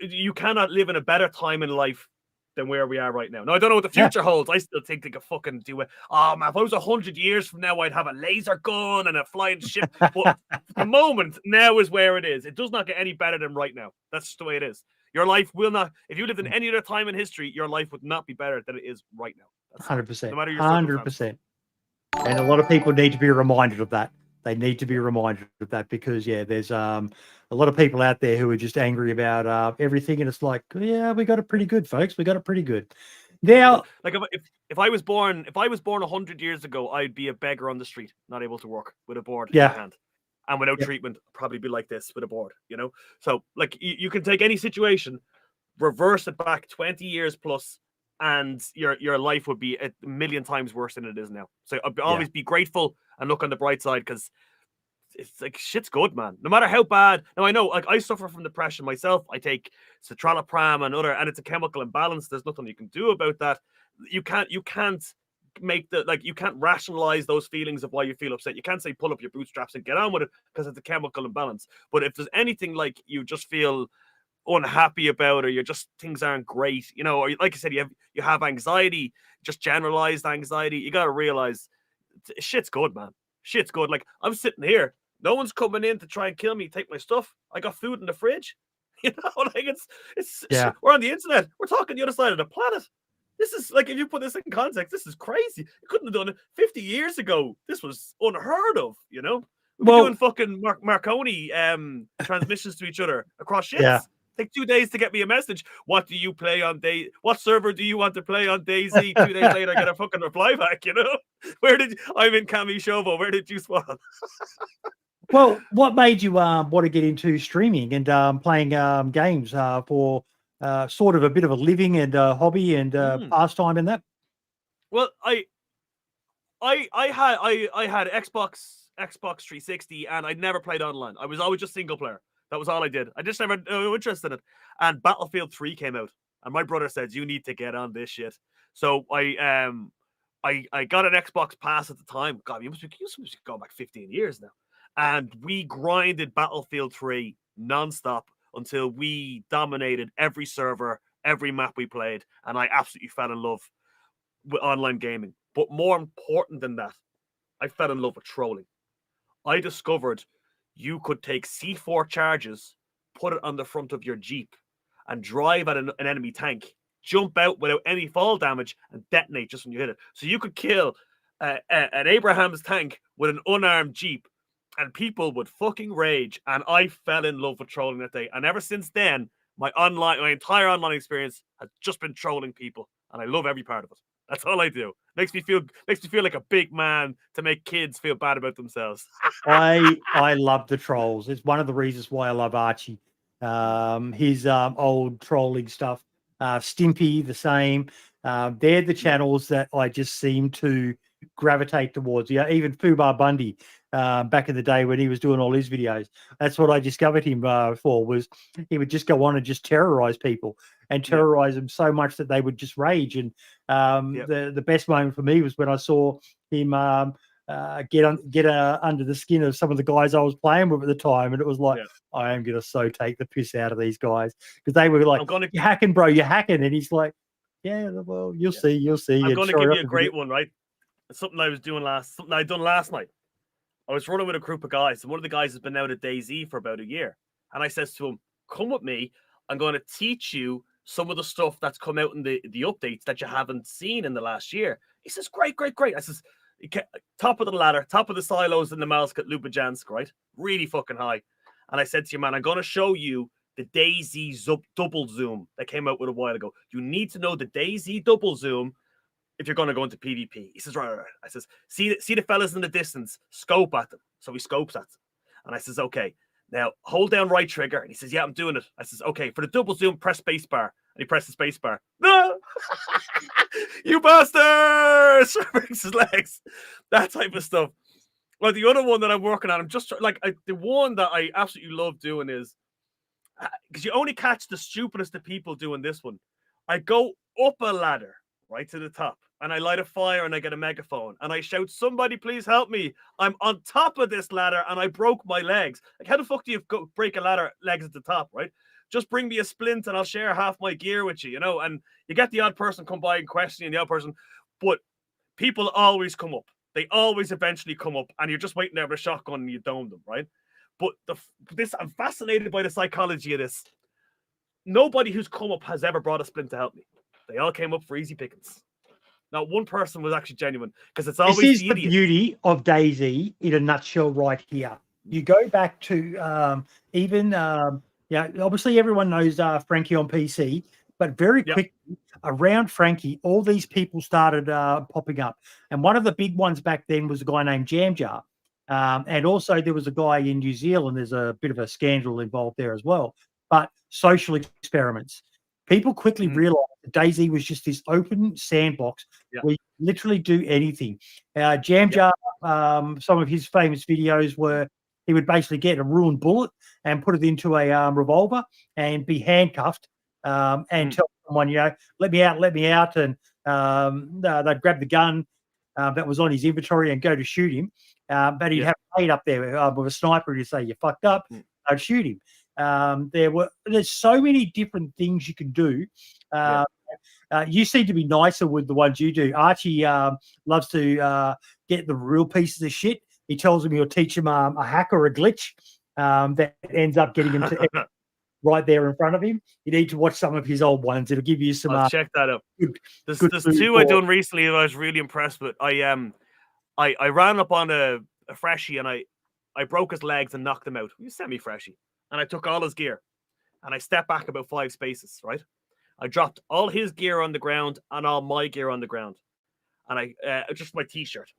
you cannot live in a better time in life than where we are right now. Now, I don't know what the future holds. I still think they could fucking do it. Oh, man, if I was 100 years from now, I'd have a laser gun and a flying ship. But the moment now is where it is. It does not get any better than right now. That's just the way it is. Your life will not, if you lived in any other time in history, your life would not be better than it is right now. 100%. No matter your 100%. And a lot of people need to be reminded of that. They need to be reminded of that because, there's a lot of people out there who are just angry about everything. And it's like, we got it pretty good, folks. We got it pretty good. Now, like if I was born 100 years ago, I'd be a beggar on the street, not able to work with a board in my hand. And without treatment, probably be like this with a board, So, like, you can take any situation, reverse it back 20 years plus, and your life would be a million times worse than it is now. So I'd always be grateful and look on the bright side, because it's like shit's good, man. No matter how bad. Now I know, like, I suffer from depression myself. I take citralopram and it's a chemical imbalance. There's nothing you can do about that. You can't make you can't rationalize those feelings of why you feel upset. You can't say pull up your bootstraps and get on with it because it's a chemical imbalance. But if there's anything like you just feel unhappy about, or you're just things aren't great, or like I said, you have anxiety, just generalized anxiety, you got to realize shit's good, man. Shit's good. Like, I'm sitting here, no one's coming in to try and kill me, take my stuff. I got food in the fridge. Like, it's we're on the internet, we're talking the other side of the planet. This is like, if you put this in context, this is crazy. You couldn't have done it 50 years ago. This was unheard of, We'd be doing fucking Marconi transmissions to each other across ships. Take 2 days to get me a message. What do you play on what server do you want to play on DayZ? 2 days later, I get a fucking reply back, I'm in Kamishovo. Where did you spawn? Well, what made you want to get into streaming and playing games for sort of a bit of a living and hobby and pastime in that? Well, I had Xbox 360, and I'd never played online. I was always just single player. That was all I did. I just never interested in it. And Battlefield 3 came out, and my brother said, "You need to get on this shit." So I got an Xbox Pass at the time. God, you must be going back 15 years now. And we grinded Battlefield 3 nonstop until we dominated every server, every map we played, and I absolutely fell in love with online gaming. But more important than that, I fell in love with trolling. I discovered you could take C4 charges, put it on the front of your Jeep, and drive at an enemy tank, jump out without any fall damage, and detonate just when you hit it. So you could kill an Abraham's tank with an unarmed Jeep and people would fucking rage. And I fell in love with trolling that day. And ever since then, my entire online experience has just been trolling people, and I love every part of it. That's all I do. Makes me feel like a big man to make kids feel bad about themselves. I love the trolls. It's one of the reasons why I love Archie. His old trolling stuff. Stimpy, the same. They're the channels that I just seem to gravitate towards. Yeah, even Fubar Bundy, back in the day when he was doing all his videos. That's what I discovered him for. Was he would just go on and just terrorize people and terrorize them so much that they would just rage. And the best moment for me was when I saw him get under the skin of some of the guys I was playing with at the time, and it was like, I am gonna take the piss out of these guys, because they were like, "You're hacking, bro, you're hacking," and he's like, "Yeah, well, you'll see." I'm going to give you a great one, right? Something I'd done last night. I was running with a group of guys, and one of the guys has been out at DayZ for about a year, and I says to him, "Come with me. I'm going to teach you some of the stuff that's come out in the updates that you haven't seen in the last year." He says, "Great, great, great." I says, "Top of the ladder, top of the silos in the Malsk at Lubajansk, right? Really fucking high." And I said to you, "Man, I'm going to show you the DayZ double zoom that came out with a while ago. You need to know the DayZ double zoom if you're going to go into PvP." He says, right. I says, see the fellas in the distance, scope at them. So he scopes at them. And I says, okay, now hold down right trigger. And he says, yeah, I'm doing it. I says, okay, for the double zoom, press space bar. And he presses space bar. No! You bastards! Breaks his legs. That type of stuff. Well, the other one that I'm working on, I'm just like, the one that I absolutely love doing is, because you only catch the stupidest of people doing this one. I go up a ladder right to the top, and I light a fire, and I get a megaphone, and I shout, "Somebody please help me. I'm on top of this ladder, and I broke my legs." Like, how the fuck do you break a ladder legs at the top, right? Just bring me a splint, and I'll share half my gear with you, you know? And you get the odd person come by and question the odd person, but people always come up. They always eventually come up, and you're just waiting there with a shotgun, and you dome them, right? But I'm fascinated by the psychology of this. Nobody who's come up has ever brought a splint to help me. They all came up for easy pickings. Not one person was actually genuine, because it's always this is the beauty of DayZ in a nutshell right here. You go back to obviously everyone knows Frankie on PC, but very quickly around Frankie, all these people started popping up. And one of the big ones back then was a guy named Jamjar. And also there was a guy in New Zealand. There's a bit of a scandal involved there as well. But social experiments. People quickly realized that DayZ was just this open sandbox where you literally do anything. Jamjar, some of his famous videos were he would basically get a ruined bullet and put it into a revolver and be handcuffed and tell someone, let me out. And they'd grab the gun that was on his inventory and go to shoot him. But he'd have a mate up there with a sniper and he'd say, "You fucked up." I'd shoot him. There's so many different things you can do. You seem to be nicer with the ones you do. Archie loves to get the real pieces of shit. He tells him he'll teach him a hack or a glitch that ends up getting him to right there in front of him. You need to watch some of his old ones. It'll give you some. I'll check that up. There's two I done recently that I was really impressed with. I ran up on a freshie and I broke his legs and knocked him out. He was semi-freshie. And I took all his gear. And I stepped back about 5 spaces, right? I dropped all his gear on the ground and all my gear on the ground. And I just my t-shirt.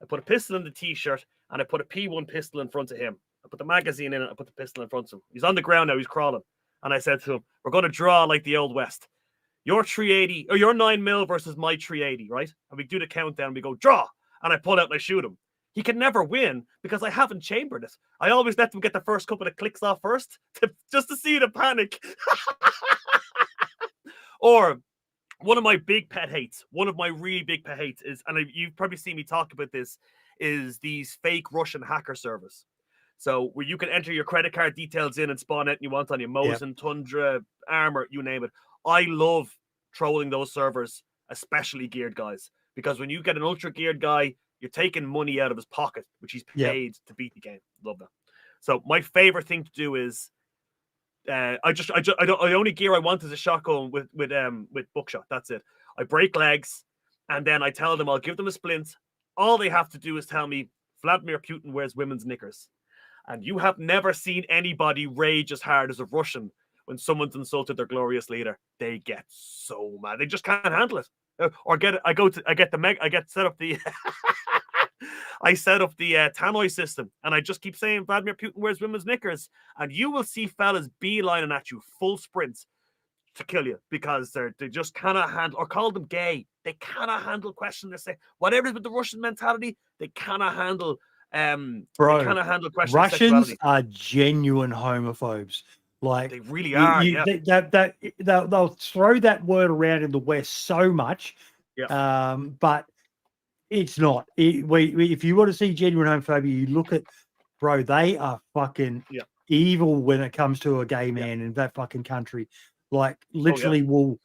I put a pistol in the t-shirt and I put a P1 pistol in front of him. I put the magazine in it. I put the pistol in front of him. He's on the ground now. He's crawling. And I said to him, "We're going to draw like the Old West. Your 380 or your 9mm versus my 380, right? And we do the countdown. We go, draw. And I pull out and I shoot him. He can never win because I haven't chambered it. I always let them get the first couple of clicks off first just to see the panic." Or one of my big pet hates, one of my really big pet hates is, and you've probably seen me talk about this, is these fake Russian hacker servers. So where you can enter your credit card details in and spawn anything you want on your Mosin, Tundra, Armor, you name it. I love trolling those servers, especially geared guys, because when you get an ultra geared guy, you're taking money out of his pocket, which he's paid to beat the game. Love that. So my favorite thing to do is, the only gear I want is a shotgun with buckshot. That's it. I break legs, and then I tell them I'll give them a splint. All they have to do is tell me Vladimir Putin wears women's knickers, And you have never seen anybody rage as hard as a Russian when someone's insulted their glorious leader. They get so mad. They just can't handle it. Or get it. I set up the I set up the tannoy system, and I just keep saying Vladimir Putin wears women's knickers, and you will see fellas beelining at you full sprints to kill you because they just cannot handle, or call them gay. They cannot handle questions. They say whatever is with the Russian mentality, they cannot handle. Bro, they cannot handle questions. Russians are genuine homophobes. Like they really are. They'll throw that word around in the West so much. Yeah. But it's not. If you want to see genuine homophobia, you look at, bro, they are fucking evil when it comes to a gay man in that fucking country. Like, literally will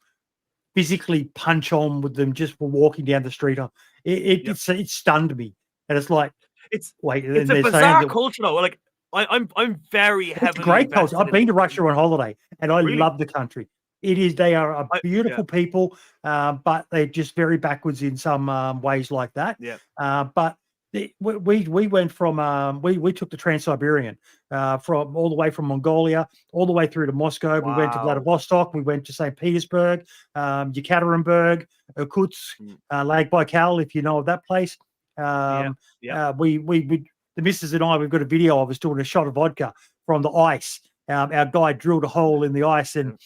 physically punch on with them just for walking down the street. It stunned me. And it's like, it's a bizarre culture though. Like, I'm very heavily. It's a great culture. I've been to Russia on holiday, and I love the country. It is. They are a beautiful people, but they're just very backwards in some ways like that. Yeah. But we went from we took the Trans-Siberian from all the way from Mongolia all the way through to Moscow. We went to Vladivostok. We went to St. Petersburg, Yekaterinburg, Irkutsk, Lake Baikal, if you know of that place. The missus and I, we've got a video of us doing a shot of vodka from the ice. Our guy drilled a hole in the ice and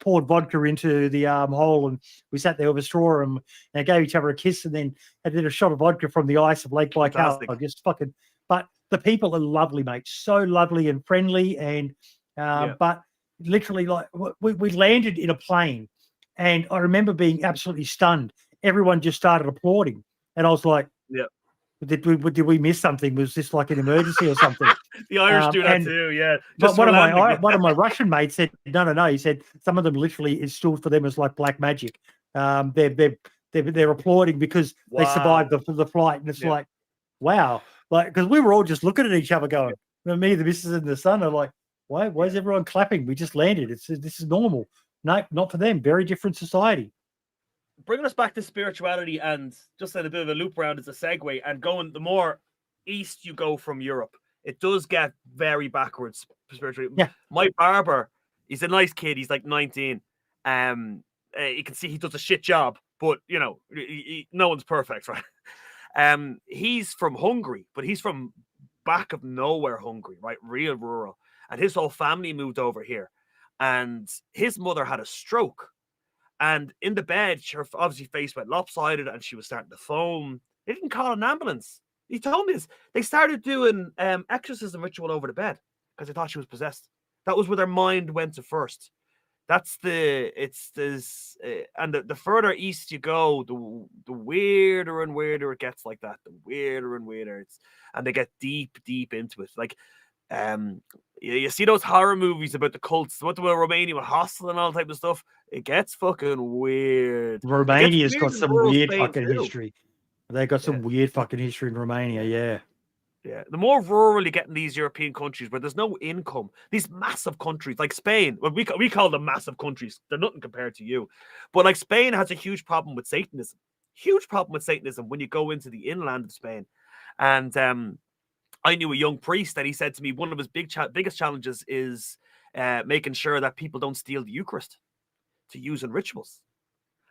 poured vodka into the hole, and we sat there with a straw and gave each other a kiss, and then did a shot of vodka from the ice of Lake Baikal. Just fucking. But the people are lovely, mate. So lovely and friendly, and but literally, like we landed in a plane, and I remember being absolutely stunned. Everyone just started applauding, and I was like, Did we miss something? Was this like an emergency or something? The Irish do that too, yeah. But one of my Russian mates said, no. He said some of them literally is still for them as like black magic. They're applauding because they survived the flight, and it's like, wow, like because we were all just looking at each other, going, me, the missus, and the son are like, why is everyone clapping? We just landed. This is normal. No, not for them. Very different society. Bringing us back to spirituality, and just a bit of a loop around as a segue, and going the more east you go from Europe, it does get very backwards spiritually. Yeah. My barber, he's a nice kid. He's like 19. You can see he does a shit job, but you know, no one's perfect, right? He's from Hungary, but he's from back of nowhere Hungary, right? Real rural. And his whole family moved over here, and his mother had a stroke. And in the bed, her obviously face went lopsided and she was starting to foam. They didn't call an ambulance. He told me this. They started doing exorcism ritual over the bed because they thought she was possessed. That was where their mind went to first. That's and the further east you go, the weirder and weirder it gets like that. The weirder and weirder and they get deep into it. Like, you see those horror movies about the cults, what the Romania with Hostel and all type of stuff. It gets fucking weird. Romania's got some weird fucking history. They got some weird fucking history in Romania, Yeah, the more rural you get in these European countries where there's no income, these massive countries like Spain, well, we call them massive countries. They're nothing compared to you. But like Spain has a huge problem with Satanism. Huge problem with Satanism when you go into the inland of Spain. And I knew a young priest that he said to me one of his biggest challenges is making sure that people don't steal the Eucharist to use in rituals.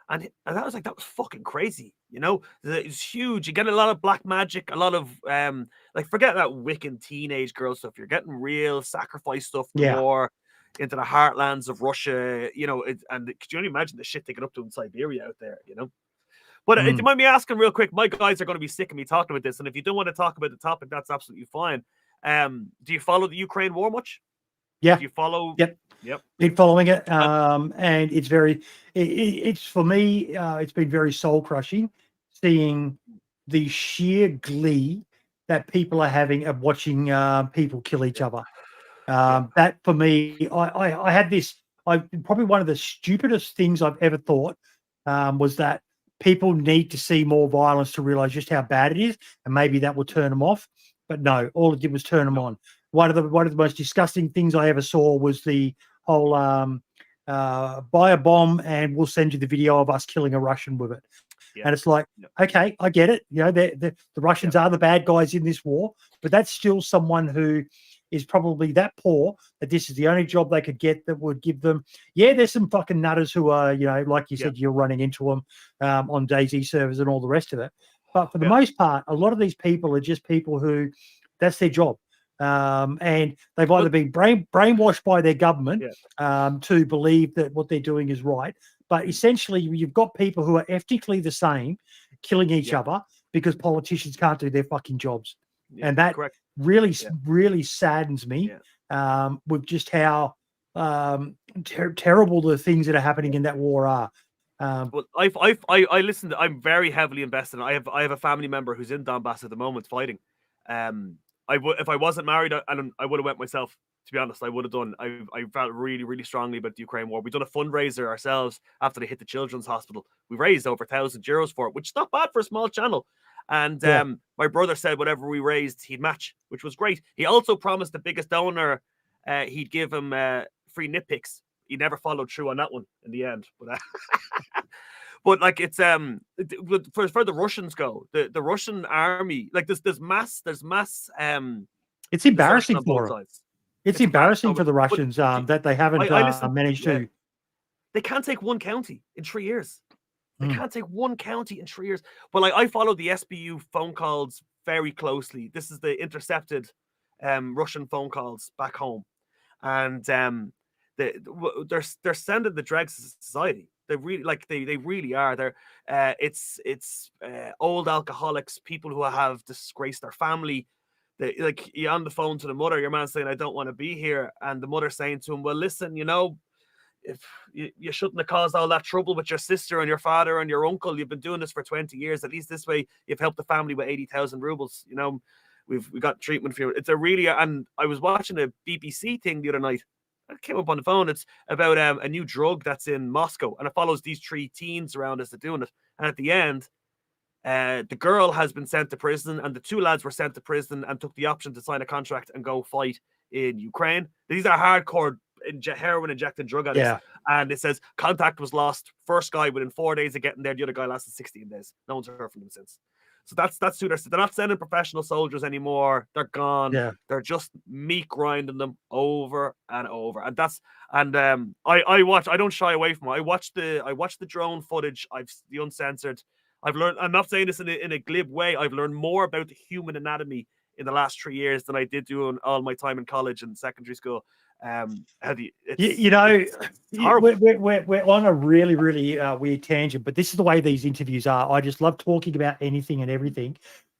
And that was fucking crazy, you know? It's huge. You get a lot of black magic, a lot of forget that Wiccan teenage girl stuff. You're getting real sacrifice stuff more into the heartlands of Russia, you know. And could you only imagine the shit they get up to in Siberia out there, you know? But do you mind me asking real quick? My guys are going to be sick of me talking about this, and if you don't want to talk about the topic, that's absolutely fine. Do you follow the Ukraine war much? Yeah. Do you follow? Yep. Been following it, and it's very. It's for me. It's been very soul crushing, seeing the sheer glee that people are having of watching people kill each other. That for me, I had this. Probably one of the stupidest things I've ever thought was that people need to see more violence to realize just how bad it is, and maybe that will turn them off. But no, all it did was turn them on. One of the most disgusting things I ever saw was the whole buy a bomb and we'll send you the video of us killing a Russian with it. Yeah. And it's like, okay, I get it. You know, the Russians are the bad guys in this war, but that's still someone who is probably that poor that this is the only job they could get that would give them. Yeah, there's some fucking nutters who are, you know, like you said, you're running into them on DayZ servers and all the rest of it. But for the most part, a lot of these people are just people who that's their job. And they've either been brainwashed by their government to believe that what they're doing is right. But essentially, you've got people who are ethnically the same, killing each other because politicians can't do their fucking jobs. And that really saddens me with just how terrible the things that are happening in that war are. Well, I listened. I'm very heavily invested. I have a family member who's in Donbass at the moment fighting. If I wasn't married, I would have went myself. To be honest, I would have done. I felt really, really strongly about the Ukraine war. We've done a fundraiser ourselves after they hit the children's hospital. We raised over €1,000 for it, which is not bad for a small channel. And my brother said whatever we raised, he'd match, which was great. He also promised the biggest donor, he'd give him free nitpicks. He never followed through on that one in the end. But like it's for the Russians go, the Russian army, like there's mass it's embarrassing for them. Sides. It's embarrassing for the Russians that they haven't managed to. They can't take one county in 3 years. They can't take one county in 3 years. But like I follow the SBU phone calls very closely. This is the intercepted Russian phone calls back home, and they're sending the dregs of society. They really are. They're it's old alcoholics, people who have disgraced their family. Like you're on the phone to the mother, your man saying, "I don't want to be here," and the mother saying to him, "Well, listen, you know, if you shouldn't have caused all that trouble with your sister and your father and your uncle. You've been doing this for 20 years. At least this way, you've helped the family with 80,000 rubles. You know, we got treatment for you." It's a really, and I was watching a BBC thing the other night. I came up on the phone. It's about a new drug that's in Moscow, and it follows these 3 teens around as they're doing it. And at the end, the girl has been sent to prison, and the 2 lads were sent to prison and took the option to sign a contract and go fight in Ukraine. These are hardcore heroin injected drug addicts. And it says contact was lost. First guy within 4 days of getting there, the other guy lasted 16 days. No one's heard from them since. So that's who they're not sending professional soldiers anymore. They're gone. They're just meat grinding them over and over. And I don't shy away from it. I watch the drone footage. I've the uncensored. I've learned, I'm not saying this in a glib way, I've learned more about the human anatomy in the last 3 years than I did doing all my time in college and secondary school. We're on a really, really weird tangent, but this is the way these interviews are. I just love talking about anything and everything.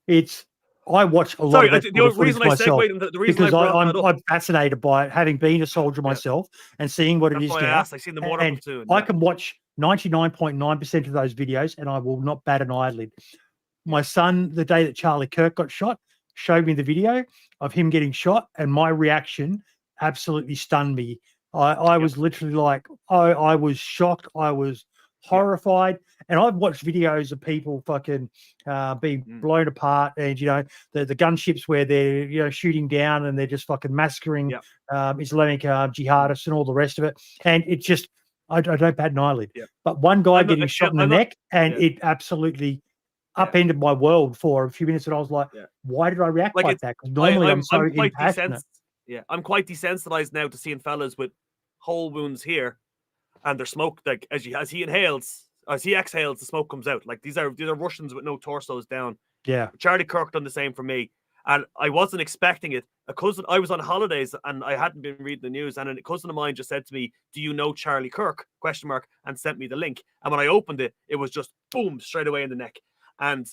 I watch a lot of the reason I segued into the reason because I'm fascinated by it, having been a soldier myself and seeing what it is now. I've seen the water too. I can watch 99.9% of those videos and I will not bat an eyelid. My son, the day that Charlie Kirk got shot, showed me the video of him getting shot, and my reaction absolutely stunned me. I was literally like, I was shocked. I was horrified. And I've watched videos of people fucking being blown apart, and the gunships where they're shooting down and they're just fucking massacring Islamic jihadists and all the rest of it. And it just I don't bat an eyelid. But one guy getting shot in the neck, and it absolutely upended my world for a few minutes, and I was like, why did I react like that? Because normally I'm so impassionate. I'm quite desensitized now to seeing fellas with hole wounds here, and their smoke, like as he exhales, the smoke comes out. Like these are Russians with no torsos down. Charlie Kirk done the same for me, and I wasn't expecting it. I was on holidays and I hadn't been reading the news, and a cousin of mine just said to me, "Do you know Charlie Kirk?" ? And sent me the link. And when I opened it, it was just boom straight away in the neck. And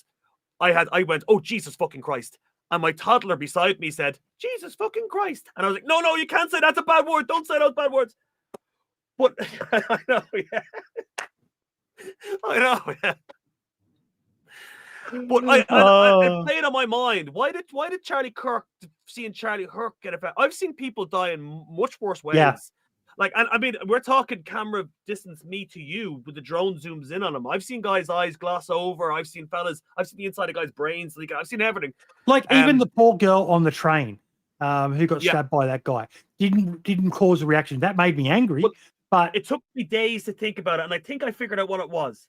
I went, "Oh Jesus fucking Christ!" And my toddler beside me said, "Jesus fucking Christ!" And I was like, "No, you can't say that's a bad word. Don't say those bad words." But I know, I know, But it played on my mind. Why did Charlie Kirk, seeing Charlie Kirk get affected? I've seen people die in much worse ways. Like, and I mean, we're talking camera distance, me to you, but the drone zooms in on them. I've seen guys' eyes gloss over. I've seen the inside of guys' brains. Like, I've seen everything. Like even the poor girl on the train who got stabbed by that guy didn't cause a reaction. That made me angry. But it took me days to think about it, and I think I figured out what it was.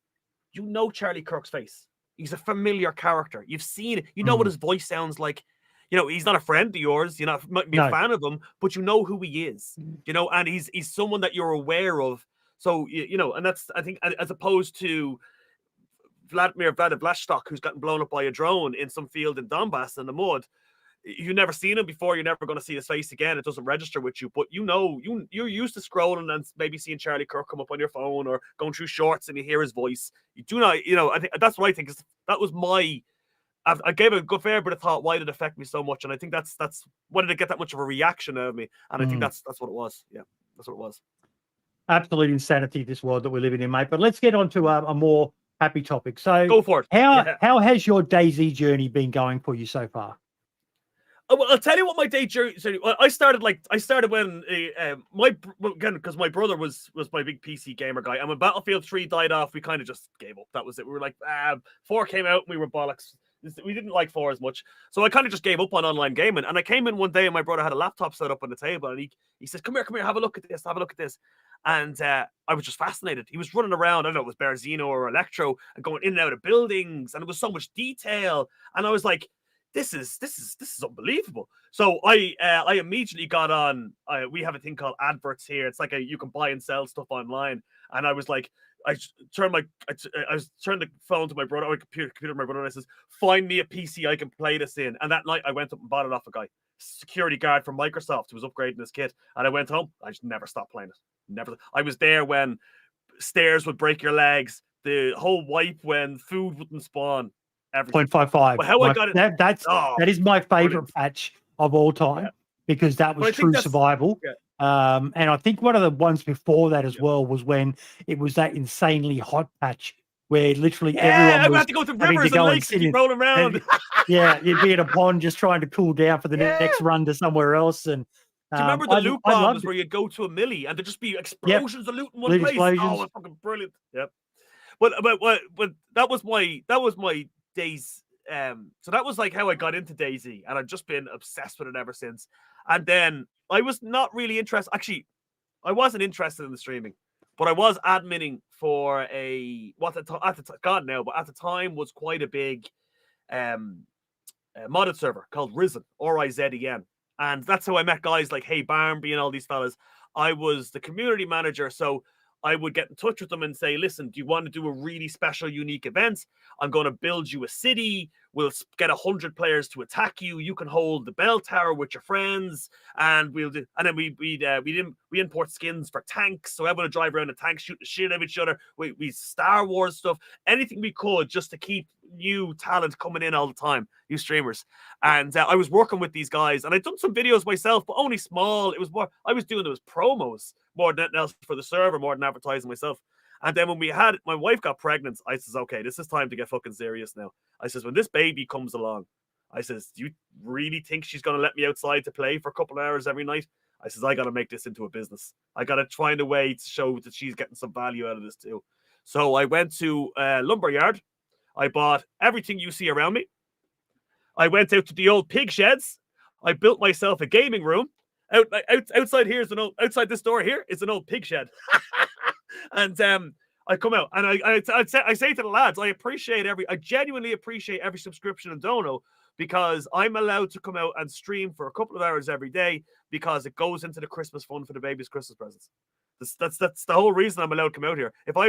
you know Charlie Kirk's face. He's a familiar character. You've seen it. You know what his voice sounds like. You know, he's not a friend of yours. You're not might be a fan of him, but you know who he is. You know, and he's someone that you're aware of. So you know, and that's I think as opposed to Vladimir Vladivostok, who's gotten blown up by a drone in some field in Donbass in the mud. You've never seen him before. You're never going to see his face again. It doesn't register with you. But you know, you're used to scrolling and maybe seeing Charlie Kirk come up on your phone or going through shorts and you hear his voice. You do not, you know. I think that's what I think. Is that was my. I gave it a good fair bit of thought. Why did it affect me so much? And I think that's why did it get that much of a reaction out of me? And I think that's what it was. Yeah, that's what it was. Absolute insanity, this world that we're living in, mate. But let's get on to a more happy topic. So go for it. How has your DayZ journey been going for you so far? Well, I'll tell you what my day journey. I started when again because my brother was my big PC gamer guy, and when Battlefield 3 died off, we kind of just gave up. That was it. We were like, 4 came out, and we were bollocks. We didn't like 4 as much, so I kind of just gave up on online gaming. And I came in one day, and my brother had a laptop set up on the table, and he says, "Come here, have a look at this, And I was just fascinated. He was running around. I don't know, it was Berzino or Electro, and going in and out of buildings, and it was so much detail. And I was like, this is unbelievable. So I immediately got on. We have a thing called adverts here. It's like you can buy and sell stuff online. And I was like, I turned the phone to my brother, or computer to my brother, and I says, "Find me a PC I can play this in." And that night I went up and bought it off a guy, security guard from Microsoft, who was upgrading his kit. And I went home. I just never stopped playing it. Never. I was there when stairs would break your legs. The whole wipe when food wouldn't spawn. 0.55. But how I got it. That is my favorite patch of all time because that was true survival. Yeah. And I think one of the ones before that as well was when it was that insanely hot patch where literally everyone was had to go to rivers and lakes and keep rolling around. You'd be in a pond just trying to cool down for the next run to somewhere else. And do you remember the loot bombs where you'd go to a millie and there'd just be explosions of loot in one place? Oh, it was fucking brilliant. Yep. But that was my days. So that was like how I got into DayZ, and I've just been obsessed with it ever since. And then I was not really interested. Actually, I wasn't interested in the streaming, but I was adminning for at the time was quite a big modded server called Risen, Rizen. And that's how I met guys like Hey Barnby and all these fellas. I was the community manager, so I would get in touch with them and say, "Listen, do you want to do a really special, unique event? I'm going to build you a city. We'll get 100 players to attack you. You can hold the bell tower with your friends, and we'll do." And then we import skins for tanks, so everyone would drive around in tanks, shooting the shit out of each other. We Star Wars stuff, anything we could, just to keep new talent coming in all the time, new streamers. And I was working with these guys, and I'd done some videos myself, but only small. It was more I was doing those promos more than anything else for the server, more than advertising myself. And then when my wife got pregnant, I says, "Okay, this is time to get fucking serious now." I says, "When this baby comes along," I says, "do you really think she's going to let me outside to play for a couple of hours every night?" I says, "I got to make this into a business. I got to find a way to show that she's getting some value out of this too." So I went to Lumberyard. I bought everything you see around me. I went out to the old pig sheds. I built myself a gaming room. Outside this door here is an old pig shed. And I come out and I say to the lads, I genuinely appreciate every subscription and dono, because I'm allowed to come out and stream for a couple of hours every day because it goes into the Christmas fund for the baby's Christmas presents. That's the whole reason I'm allowed to come out here. If I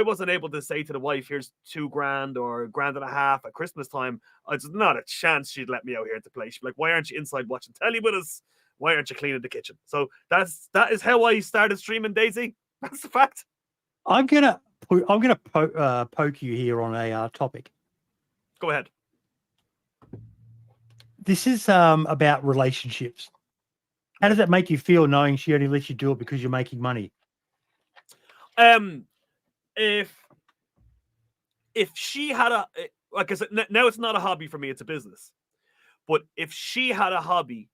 wasn't able to say to the wife, "Here's $2,000 or $1,500 at Christmas time," there's not a chance she'd let me out here to play. She'd be like, "Why aren't you inside watching telly with us? Why aren't you cleaning the kitchen?" So that is how I started streaming DayZ. That's the fact. I'm gonna poke you here on a topic. Go ahead. This is about relationships. How does that make you feel knowing she only lets you do it because you're making money? If she had like I said, now it's not a hobby for me, it's a business. But if she had a hobby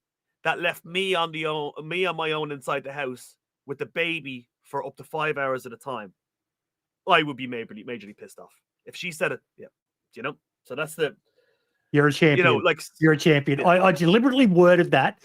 that left me on my own inside the house with the baby for up to 5 hours at a time, I would be majorly pissed off. If she said it, yeah, you know. So that's you're a champion. You're a champion. I deliberately worded that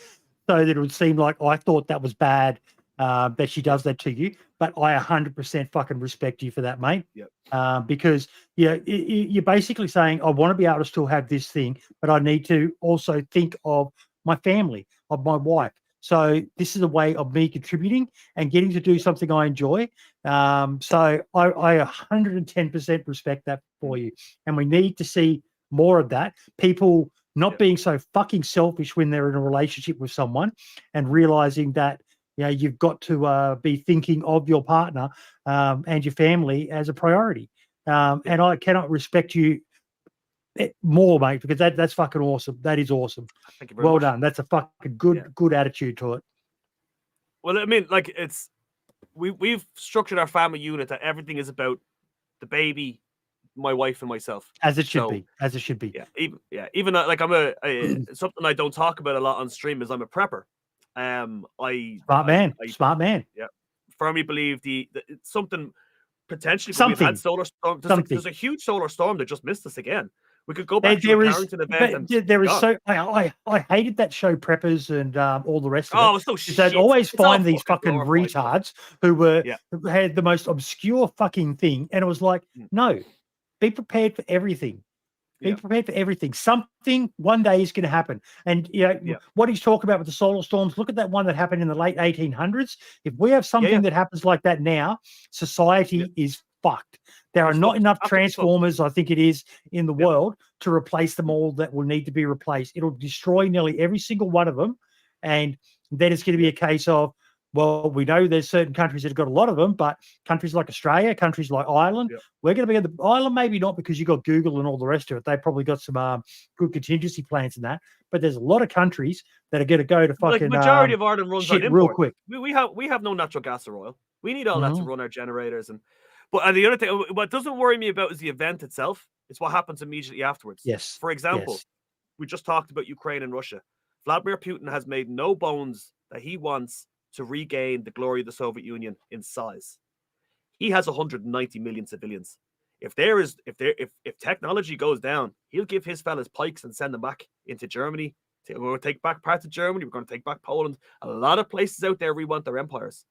so that it would seem like I thought that was bad that she does that to you. But I 100% fucking respect you for that, mate. Yep. Because you're basically saying, I want to be able to still have this thing, but I need to also think of my family, of my wife. So this is a way of me contributing and getting to do something I enjoy. So I 110% respect that for you. And we need to see more of that. People not being so fucking selfish when they're in a relationship with someone and realizing that, you've got to be thinking of your partner and your family as a priority. And I cannot respect you more, mate, because that's fucking awesome. That is awesome. Thank you very well much. done. That's a fucking good attitude to it. Well, I mean, like we've structured our family unit that everything is about the baby, my wife, and myself. As it should be. As it should be. Even like I'm something I don't talk about a lot on stream is I'm a prepper. Smart man. Yeah, firmly believe it's something potentially. We've had solar storm. There's a huge solar storm that just missed us again. We could go back to the Carrington event. There is so I hated that show, Preppers, and all the rest of it. Oh, it's so shit. They'd always find these fucking retards who had the most obscure fucking thing, and it was like, no, be prepared for everything. Be prepared for everything. Something one day is going to happen. And what he's talking about with the solar storms, look at that one that happened in the late 1800s. If we have something that happens like that now, society is fucked. There are not enough transformers, I think it is, in the world to replace them all that will need to be replaced. It'll destroy nearly every single one of them. And then it's going to be a case of, well, we know there's certain countries that have got a lot of them, but countries like Australia, countries like Ireland, we're going to be on the island, maybe not because you got Google and all the rest of it. They probably got some good contingency plans in that. But there's a lot of countries that are going to go to fucking majority of Ireland runs on import. Real quick. We have no natural gas or oil. We need all that to run our generators. But the other thing, what doesn't worry me about is the event itself. It's what happens immediately afterwards. Yes. For example, we just talked about Ukraine and Russia. Vladimir Putin has made no bones that he wants to regain the glory of the Soviet Union in size. He has 190 million civilians. If technology goes down, he'll give his fellas pikes and send them back into Germany. We're going to take back parts of Germany. We're going to take back Poland. A lot of places out there want their empires.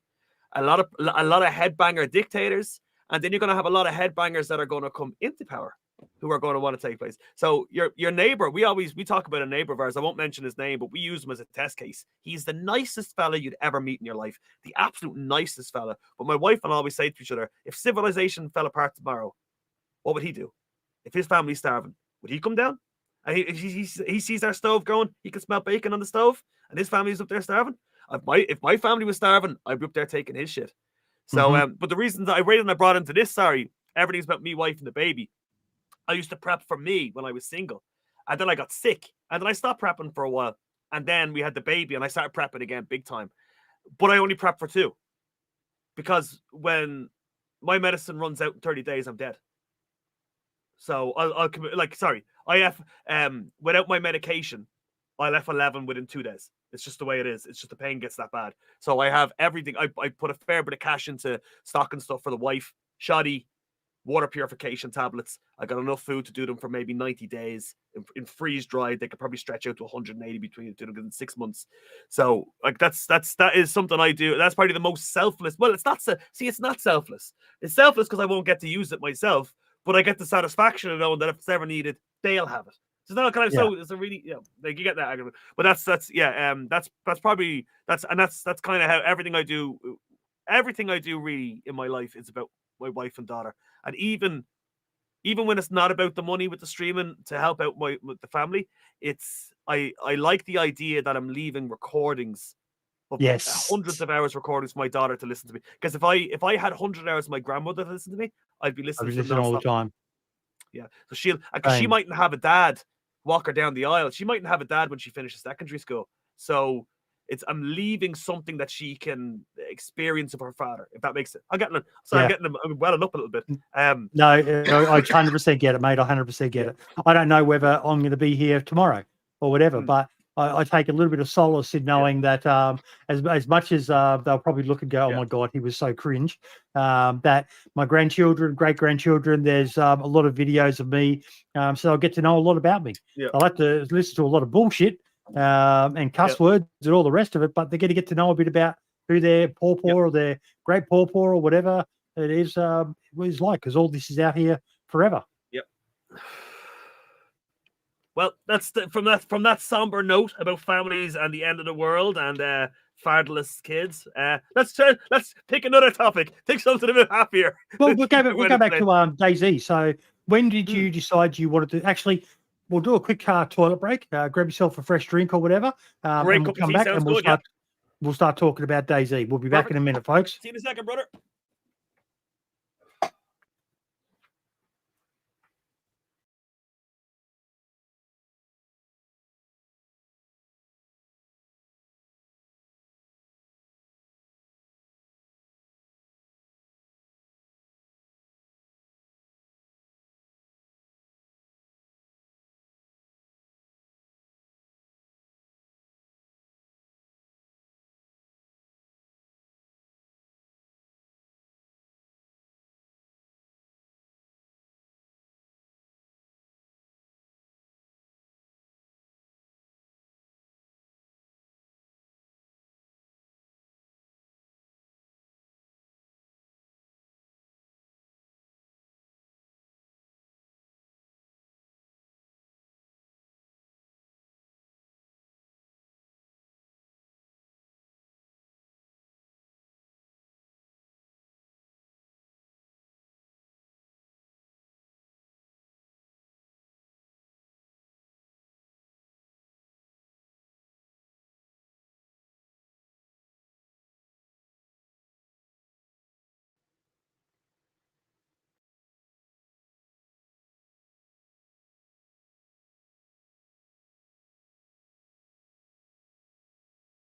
A lot of headbanger dictators, and then you're going to have a lot of headbangers that are going to come into power, who are going to want to take place. So your neighbor, we talk about a neighbor of ours. I won't mention his name, but we use him as a test case. He's the nicest fella you'd ever meet in your life, the absolute nicest fella. But my wife and I always say to each other, if civilization fell apart tomorrow, what would he do? If his family's starving, would he come down? And he sees our stove going, he can smell bacon on the stove, and his family's up there starving. If my family was starving, I'd be up there taking his shit. So, but the reason that I brought into this, everything's about me, wife, and the baby. I used to prep for me when I was single, and then I got sick, and then I stopped prepping for a while, and then we had the baby, and I started prepping again big time. But I only prep for 2, because when my medicine runs out in 30 days, I'm dead. So without my medication, I'll F11 within 2 days. It's just the way it is. It's just the pain gets that bad. So I have everything. I put a fair bit of cash into stock and stuff for the wife. Shoddy, water purification tablets. I got enough food to do them for maybe 90 days. In freeze dried, they could probably stretch out to 180 between them in 6 months. So like that is something I do. That's probably the most selfless. Well, it's not. It's not selfless. It's selfless because I won't get to use it myself, but I get the satisfaction of knowing that if it's ever needed, they'll have it. So now kind of so it's a really like you get that argument. But that's kind of how everything I do really in my life is about my wife and daughter. And even when it's not about the money with the streaming to help out with the family, I like the idea that I'm leaving recordings of hundreds of hours recordings for my daughter to listen to me. Because if I had 100 hours of my grandmother to listen to me, I'd be listening to them all the time. Yeah. So she mightn't have a dad walk her down the aisle. She mightn't have a dad when she finishes secondary school. So I'm leaving something that she can experience of her father, if that makes it. I'm getting them welling up a little bit. No, I 100% get it, mate. I 100% get it. I don't know whether I'm going to be here tomorrow or whatever, but I take a little bit of solace in knowing that as much as they'll probably look and go, oh my God, he was so cringe, that my grandchildren, great-grandchildren, there's a lot of videos of me, so I'll get to know a lot about me. I'll have to listen to a lot of bullshit and cuss words and all the rest of it, but they're going to get to know a bit about who their pawpaw or their great pawpaw or whatever it is was like, because all this is out here forever. Yep. Well, that's from that somber note about families and the end of the world and fatherless kids. Let's pick another topic. Pick something a bit happier. Well, we'll go back to DayZ. So, when did you decide you wanted to actually? We'll do a quick toilet break. Grab yourself a fresh drink or whatever, and we'll come back and we'll start talking about DayZ. We'll be back in a minute, folks. See you in a second, brother.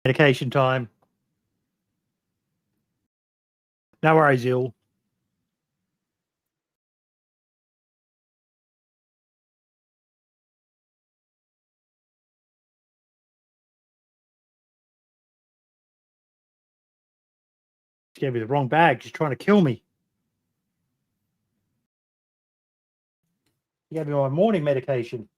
Medication time. No worries, Ill. She gave me the wrong bag. She's trying to kill me. She gave me my morning medication.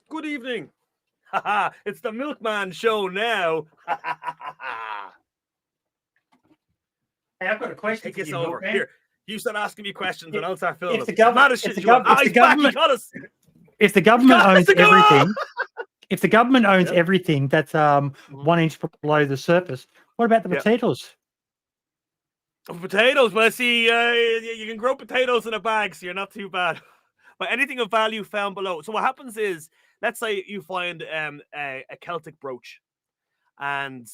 Good evening. It's the Milkman show now. Hey, I've got a question. Take this over. Milkman. Here, you start asking me questions and I'll start filming. If the government owns everything, if the government owns everything that's 1 inch below the surface, what about the potatoes? Potatoes. Well, see, you can grow potatoes in a bag, so you're not too bad. But anything of value found below. So what happens is, let's say you find a Celtic brooch, and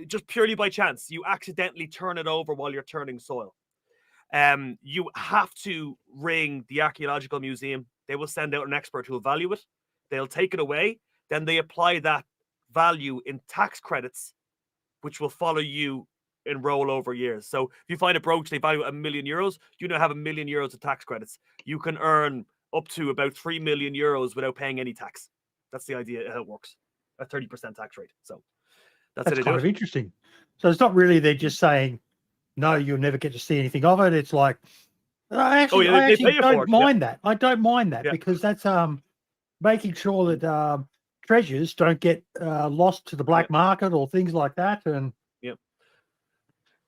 just purely by chance, you accidentally turn it over while you're turning soil. You have to ring the archaeological museum. They will send out an expert who will value it. They'll take it away. Then they apply that value in tax credits, which will follow you in rollover years. So if you find a brooch, they value €1 million, you now have €1 million of tax credits. You can earn up to about €3 million without paying any tax. That's the idea how it works. A 30% tax rate. So that's kind of interesting. So it's not really they're just saying, no, you'll never get to see anything of it. It's like, I actually don't mind that. I don't mind that because that's making sure that treasures don't get lost to the black market or things like that. And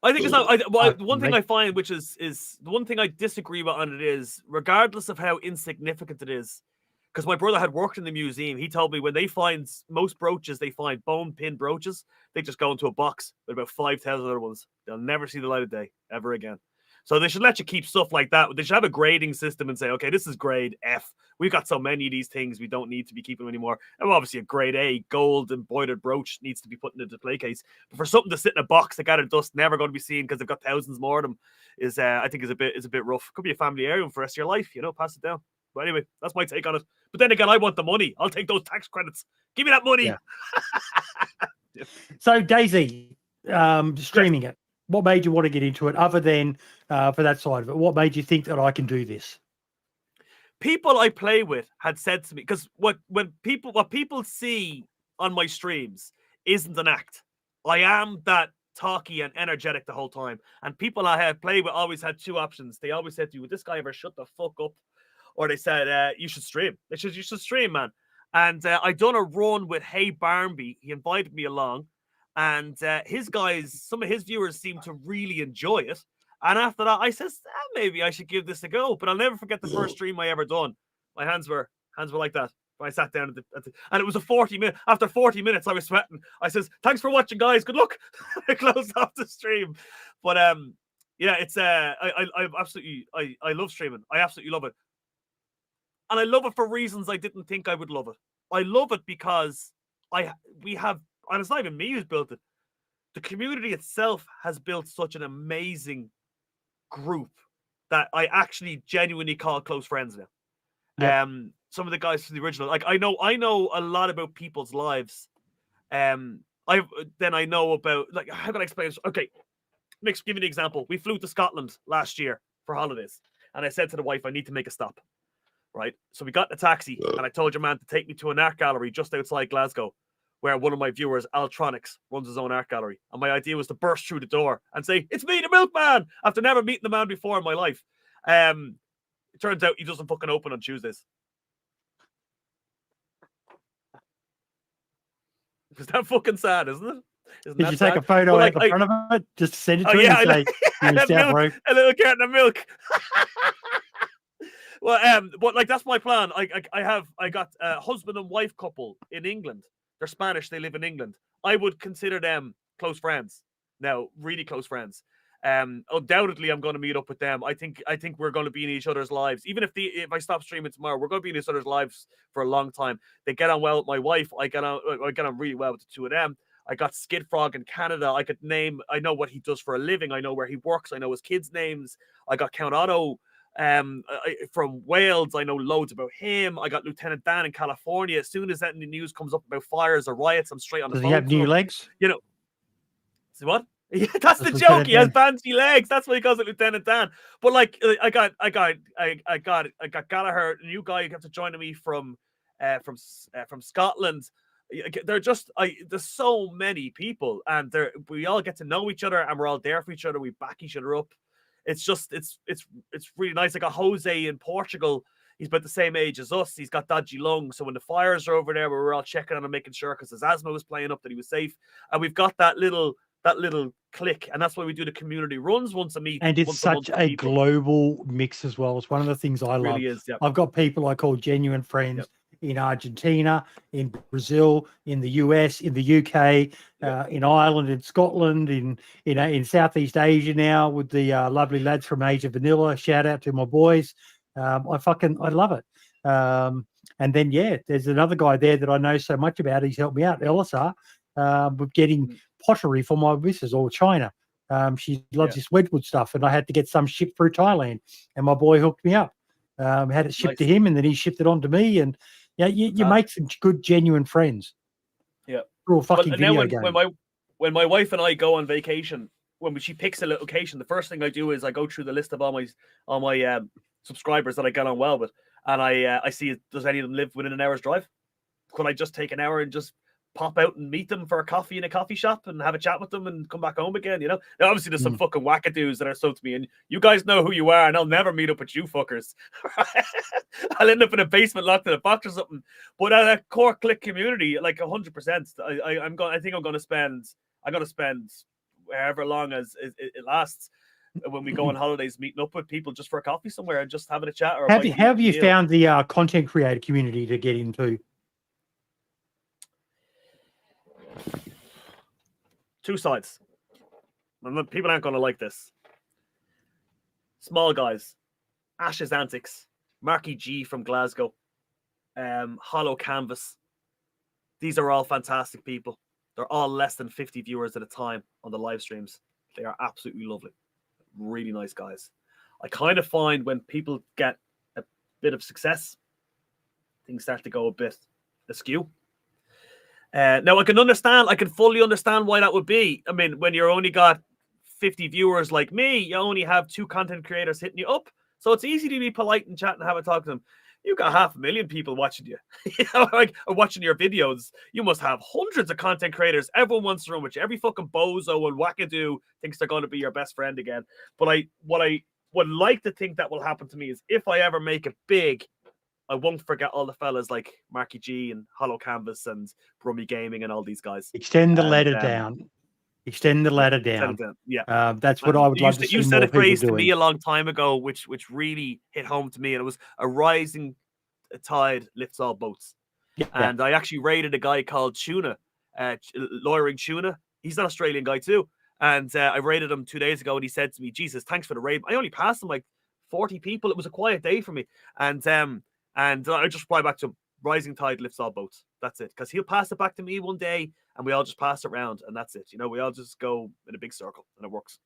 I think it's not. One thing Mate. I find, which is the one thing I disagree with on it is, regardless of how insignificant it is, because my brother had worked in the museum, he told me when they find most brooches, they find bone pin brooches, they just go into a box with about 5,000 other ones. They'll never see the light of day ever again. So they should let you keep stuff like that. They should have a grading system and say, okay, this is grade F. We've got so many of these things, we don't need to be keeping them anymore. And obviously a grade A gold embroidered brooch needs to be put in a display case. But for something to sit in a box that got dust, never going to be seen because they've got thousands more of them, is I think is a bit rough. Could be a family heirloom for the rest of your life, pass it down. But anyway, that's my take on it. But then again, I want the money. I'll take those tax credits. Give me that money. Yeah. So DayZ, streaming it. What made you want to get into it other than for that side of it? What made you think that I can do this? People I play with had said to me, because what people see on my streams isn't an act. I am that talky and energetic the whole time. And people I had played with always had two options. They always said to you, would this guy ever shut the fuck up? Or they said, you should stream. You should stream, man. And I done a run with Hey Barnby. He invited me along. And some of his viewers seemed to really enjoy it. And after that, I says, maybe I should give this a go. But I'll never forget the first stream I ever done. My hands were like that. I sat down and it was a 40-minute. After 40 minutes, I was sweating. I says, thanks for watching, guys. Good luck. I closed off the stream. But yeah, it's I absolutely I love streaming. I absolutely love it. And I love it for reasons I didn't think I would love it. I love it because we have, and it's not even me who's built it. The community itself has built such an amazing group that I actually genuinely call close friends now. Yeah. Some of the guys from the original, like I know a lot about people's lives. I know about, like, how can I explain this? Okay, give you an example. We flew to Scotland last year for holidays, and I said to the wife, I need to make a stop. Right, so we got in a taxi, and I told your man to take me to an art gallery just outside Glasgow, where one of my viewers, Altronics, runs his own art gallery. And my idea was to burst through the door and say, "It's me, the Milkman!" After never meeting the man before in my life. It turns out he doesn't fucking open on Tuesdays. Is that fucking sad, isn't it? Did you take a photo at the front of it just to send it to him and say, "You missed out, bro"? A little carton of milk. Well, but like that's my plan. I got a husband and wife couple in England. They're Spanish. They live in England. I would consider them close friends. Now, really close friends. Undoubtedly, I'm going to meet up with them. I think we're going to be in each other's lives. Even if I stop streaming tomorrow, we're going to be in each other's lives for a long time. They get on well with my wife. I get on really well with the two of them. I got Skid Frog in Canada. I know what he does for a living. I know where he works. I know his kids' names. I got Count Otto from Wales. I know loads about him. I got Lieutenant Dan in California. As soon as that in the news comes up about fires or riots, I'm straight on the phone. Does he have new legs? See what? Yeah, that's the joke. He has fancy legs. That's why he calls it Lieutenant Dan. But like, I got Gallagher, a new guy who got to join me from Scotland. They're just there's so many people, and we all get to know each other, and we're all there for each other. We back each other up. It's just it's really nice. I got Jose in Portugal. He's about the same age as us. He's got dodgy lungs, so when the fires are over there, we're all checking on him, making sure because his asthma was playing up that he was safe. And we've got that little click, and that's why we do the community runs once a meet. And it's such a global mix as well. It's one of the things I love. Really is, yeah. I've got people I call genuine friends in Argentina, in Brazil, in the US, in the UK, in Ireland, in Scotland, in Southeast Asia now with the lovely lads from Asia Vanilla. Shout out to my boys. I love it. And then there's another guy there that I know so much about. He's helped me out, Elisar, with getting pottery for my missus, or China. She loves this Wedgwood stuff, and I had to get some shipped through Thailand, and my boy hooked me up. Had it shipped to him, and then he shipped it on to me, and you make some good, genuine friends. Yeah. Through a fucking video game. When my wife and I go on vacation, when she picks a location, the first thing I do is I go through the list of all my subscribers that I get on well with, and I see, does any of them live within an hour's drive? Could I just take an hour and just pop out and meet them for a coffee in a coffee shop and have a chat with them and come back home again, Now, obviously there's some fucking wackadoos that are so to me, and you guys know who you are, and I'll never meet up with you fuckers. I'll end up in a basement locked in a box or something. But at a core click community, like 100%, I think I'm gonna spend however long as it lasts. When we go on holidays, meeting up with people just for a coffee somewhere and just having a chat. Or how have you found the content creator community to get into? Two sides. People aren't going to like this. Small guys, Ash's Antics, Marky G from Glasgow, Hollow Canvas. These are all fantastic people. They're all less than 50 viewers at a time on the live streams. They are absolutely lovely. Really nice guys. I kind of find when people get a bit of success, things start to go a bit askew. Now I can fully understand why that would be. I mean, when you're only got 50 viewers like me, you only have 2 content creators hitting you up. So it's easy to be polite and chat and have a talk to them. You've got 500,000 people watching you, like watching your videos. You must have hundreds of content creators. Everyone wants to run with you. Every fucking bozo and wackadoo thinks they're going to be your best friend again. But what I would like to think that will happen to me is if I ever make it big, I won't forget all the fellas like Marky G and Hollow Canvas and Brummy Gaming and all these guys. Extend the ladder down. Extend the ladder down. Yeah, that's what I would like to see. You said more a phrase people to me doing. a long time ago, which really hit home to me, and it was a rising tide lifts all boats. Yeah. And I actually rated a guy called Tuna, Lawyering Tuna. He's an Australian guy too, and I rated him 2 days ago, and he said to me, "Jesus, thanks for the raid. I only passed him like 40 people. It was a quiet day for me." And I just replied back to him, "Rising tide lifts all boats." That's it, because he'll pass it back to me one day, and we all just pass it around, and that's it. You know, we all just go in a big circle, and it works.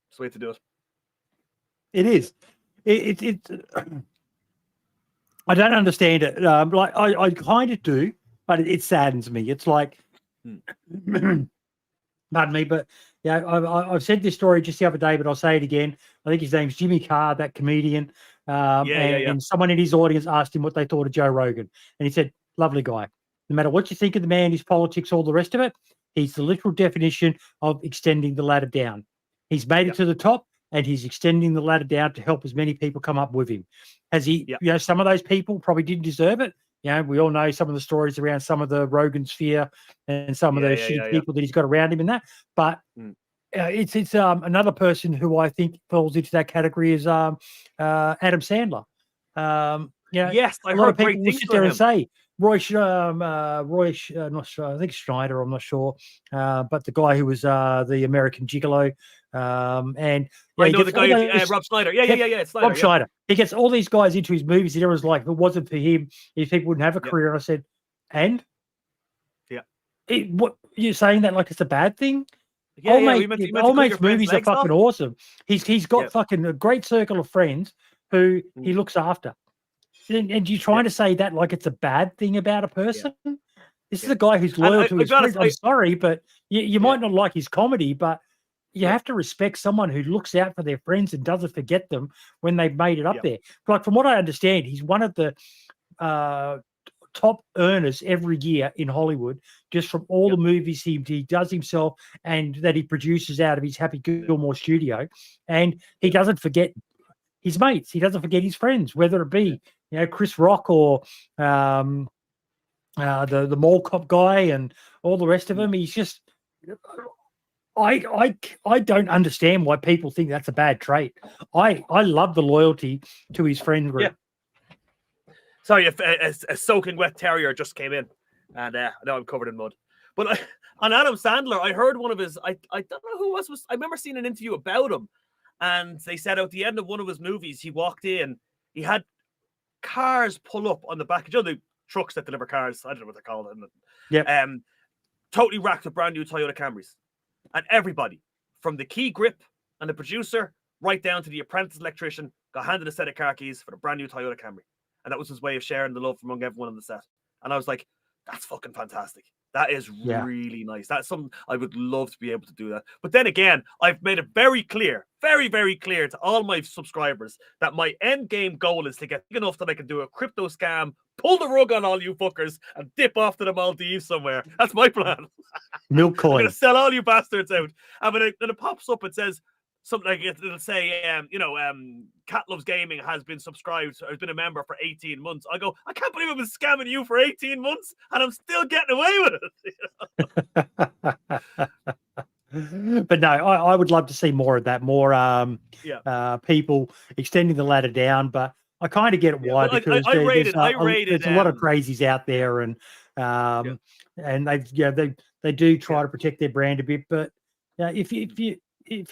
It's the way to do it. It is. It I don't understand it. Like I kind of do, but it saddens me. It's like, pardon me, but yeah, I've said this story just the other day, but I'll say it again. I think his name's Jimmy Carr, that comedian. And someone in his audience asked him what they thought of Joe Rogan, and he said, "Lovely guy. No matter what you think of the man, his politics, all the rest of it, he's the literal definition of extending the ladder down. He's made it to the top, and he's extending the ladder down to help as many people come up with him. Has he? You know, some of those people probably didn't deserve it. You know, we all know some of the stories around some of the Rogan sphere and some of the shitty people that he's got around him in that. But it's another person who I think falls into that category is Adam Sandler. Yes, a lot of people will sit there and say Roy, not sure, I think Schneider, I'm not sure, but the guy who was the American Gigolo, and I know the guy, Rob Schneider. Yeah. Snyder, Rob Schneider. He gets all these guys into his movies, and everyone's like, if it wasn't for him, these people wouldn't have a career. And I said, and what you're saying that like it's a bad thing? Old mate's movies are fucking awesome. He's got fucking a great circle of friends who he looks after. And you're trying to say that like it's a bad thing about a person? This is a guy who's loyal to his friends. I'm sorry, but you might not like his comedy, but you have to respect someone who looks out for their friends and doesn't forget them when they've made it up there. Like from what I understand, he's one of the top earners every year in Hollywood, just from all the movies he does himself and that he produces out of his Happy Gilmore studio. And he doesn't forget his mates. He doesn't forget his friends, whether it be, you know, Chris Rock or the mall cop guy and all the rest of them. He's just, I don't understand why people think that's a bad trait. I love the loyalty to his friend group. Sorry, a soaking wet terrier just came in, and now I'm covered in mud. But on Adam Sandler, I heard one of his. I don't know who it was. I remember seeing an interview about him, and they said at the end of one of his movies, he walked in, he had cars pull up on the back. You know, the trucks that deliver cars. I don't know what they're called. Totally racked with brand new Toyota Camrys, and everybody, from the key grip and the producer, right down to the apprentice electrician, got handed a set of car keys for the brand new Toyota Camry. And that was his way of sharing the love among everyone on the set. And I was like, that's fucking fantastic. That is really nice. That's something I would love to be able to do that. But then again, I've made it very clear, very, very clear to all my subscribers that my end game goal is to get big enough that I can do a crypto scam, pull the rug on all you fuckers, and dip off to the Maldives somewhere. That's my plan. Milk coin. I'm going to sell all you bastards out. And when it pops up, it says, something like it'll say, Cat Loves Gaming has been subscribed or has been a member for 18 months. I go, I can't believe I've been scamming you for 18 months and I'm still getting away with it. But no, I would love to see more of that, more people extending the ladder down. But I kind of get why, Well, because I rated there's a lot of crazies out there, and they do try to protect their brand a bit. But if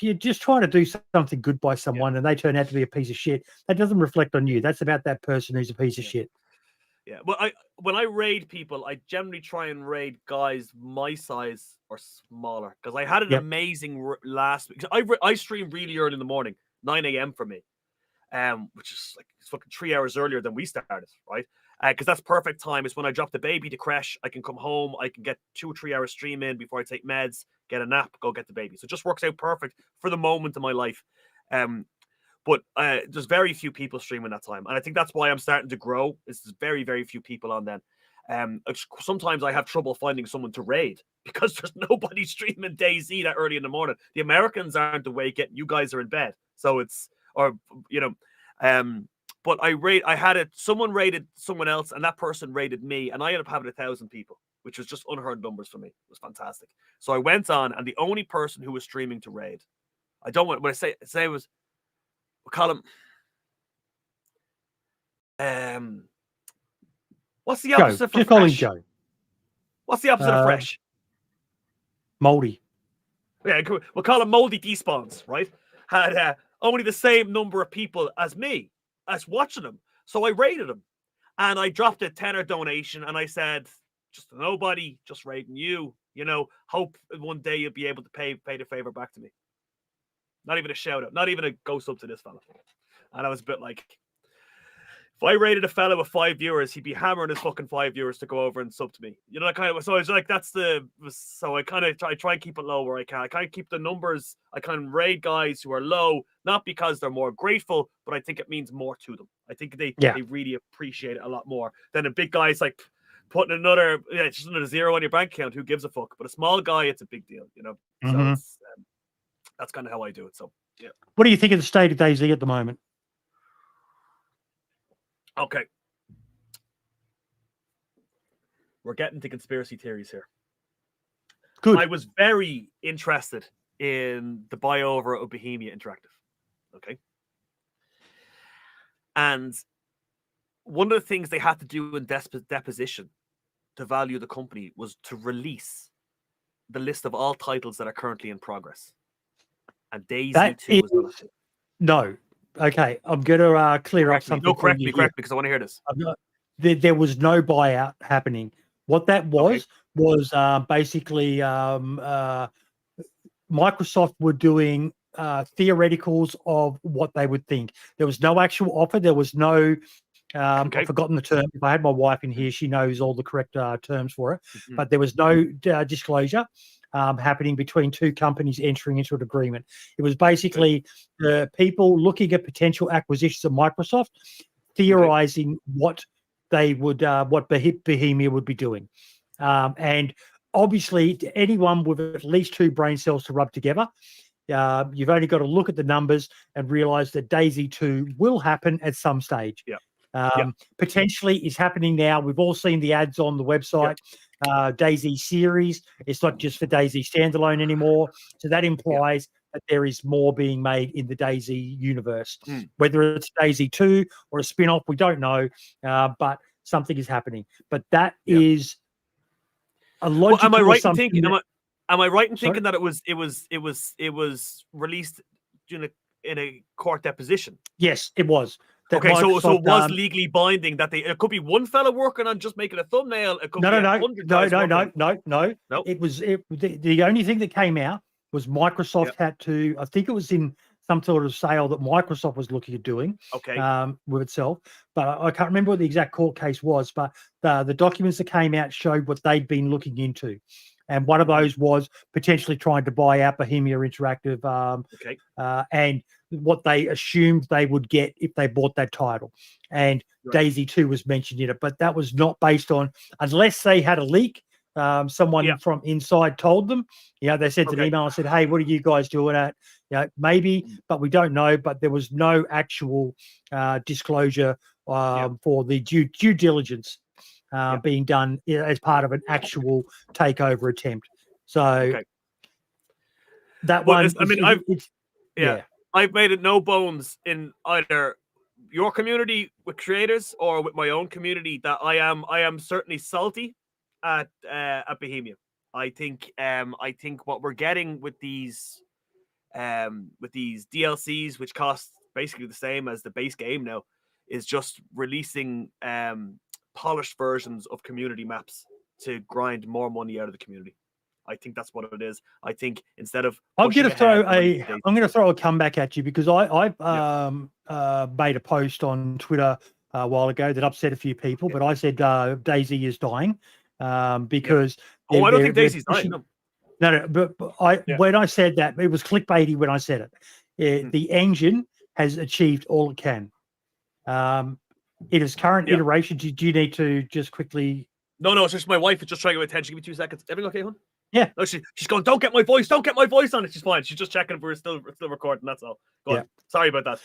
you're just trying to do something good by someone and they turn out to be a piece of shit, that doesn't reflect on you. That's about that person who's a piece of shit. Yeah. Well, when I raid people, I generally try and raid guys my size or smaller, because I had an amazing last week. I stream really early in the morning, 9 a.m. for me, which is like it's fucking 3 hours earlier than we started, right? Because that's perfect time. It's when I drop the baby to creche. I can come home. I can get 2 or 3 hours stream in before I take meds, get a nap, go get the baby. So it just works out perfect for the moment in my life. But there's very few people streaming that time, and I think that's why I'm starting to grow. There's very, very few people on then. Sometimes I have trouble finding someone to raid because there's nobody streaming DayZ that early in the morning. The Americans aren't awake yet. You guys are in bed, so but someone raided someone else, and that person raided me, and I ended up having 1,000 people, which was just unheard numbers for me. It was fantastic. So I went on, and the only person who was streaming to raid, I don't want when I say it was. We'll call him. What's the opposite for just call him fresh? Joe. What's the opposite of fresh? Moldy. Yeah, we'll call him Moldy Despawns, right? Had only the same number of people as me, as watching him. So I rated him, and I dropped a tenner donation, and I said, just nobody, just rating you. Hope one day you'll be able to pay the favor back to me. Not even a shout out, not even a go sub to this fella. And I was a bit like, if I rated a fella with 5 viewers, he'd be hammering his fucking 5 viewers to go over and sub to me. That kind of. So I was like, so I kind of try and keep it low where I can. I kind of keep the numbers. I kind of raid guys who are low, not because they're more grateful, but I think it means more to them. I think they really appreciate it a lot more than a big guy's like putting just another zero on your bank account. Who gives a fuck? But a small guy, it's a big deal, Mm-hmm. So it's. That's kind of how I do it. So, yeah. What do you think of the state of DayZ at the moment? Okay. We're getting to conspiracy theories here. Good. I was very interested in the buyover of Bohemia Interactive. Okay. And one of the things they had to do in deposition to value the company was to release the list of all titles that are currently in progress. And DayZ 2 was not. No. Okay. I'm going to clear up something. Correct me, because I want to hear this. There was no buyout happening. What that was basically Microsoft were doing theoreticals of what they would think. There was no actual offer. There was no, I've forgotten the term. If I had my wife in here, she knows all the correct terms for it. Mm-hmm. But there was no disclosure happening between two companies entering into an agreement. It was basically people looking at potential acquisitions of Microsoft, theorizing what they would, what Bohemia would be doing. And obviously, to anyone with at least 2 brain cells to rub together, you've only got to look at the numbers and realize that DayZ 2 will happen at some stage. Potentially is happening now. We've all seen the ads on the website. DayZ series. It's not just for DayZ standalone anymore. So that implies that there is more being made in the DayZ universe. Whether it's DayZ 2 or a spin-off, we don't know. But something is happening. But that is a logical. Am I right in thinking? Am I right in thinking that it was released in a court deposition? Yes, it was. Okay, so it was legally binding that it could be one fella working on just making a thumbnail. It could no. No. It was the only thing that came out was Microsoft had to. I think it was in some sort of sale that Microsoft was looking at doing. With itself, but I can't remember what the exact court case was. But the documents that came out showed what they'd been looking into. And one of those was potentially trying to buy out Bohemia Interactive, and what they assumed they would get if they bought that title. And DayZ 2 was mentioned in it, but that was not based on, unless they had a leak, someone from inside told them. They sent an email and said, "Hey, what are you guys doing at?" Maybe, but we don't know. But there was no actual disclosure for the due diligence being done as part of an actual takeover attempt. So that But one. I mean, I've yeah. I've made it no bones in either your community with creators or with my own community that I am certainly salty at Bohemia. I think what we're getting with these DLCs, which cost basically the same as the base game now, is just releasing polished versions of community maps to grind more money out of the community. I think that's what it is. I think instead of I'm going to throw a throw comeback at you because I made a post on Twitter a while ago that upset a few people, but I said DayZ is dying because I don't think DayZ's dying. No, but when I said that, it was clickbaity when I said it. The engine has achieved all it can. In its current iteration, do you need to just quickly? No, it's just my wife is just trying to get attention. Give me 2 seconds. Everything okay, hon? Yeah. No, she's going, don't get my voice on it. She's fine. She's just checking if we're still recording. That's all. Go on. Sorry about that.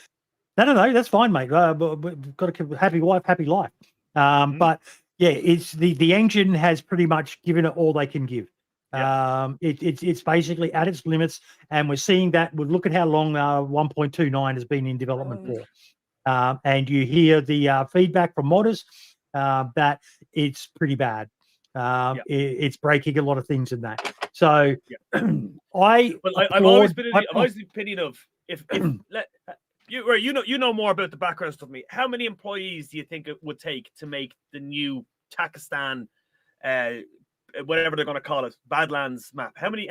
No, that's fine, mate. We've got a happy wife, happy life. But yeah, it's the engine has pretty much given it all they can give. It's basically at its limits, and we're seeing that. We look at how long 1.29 has been in development for. And you hear the feedback from modders that it's pretty bad. It's breaking a lot of things in that. So I'm always been the opinion of if you know more about the background stuff than me. How many employees do you think it would take to make the new Takistan, whatever they're going to call it, Badlands map? How many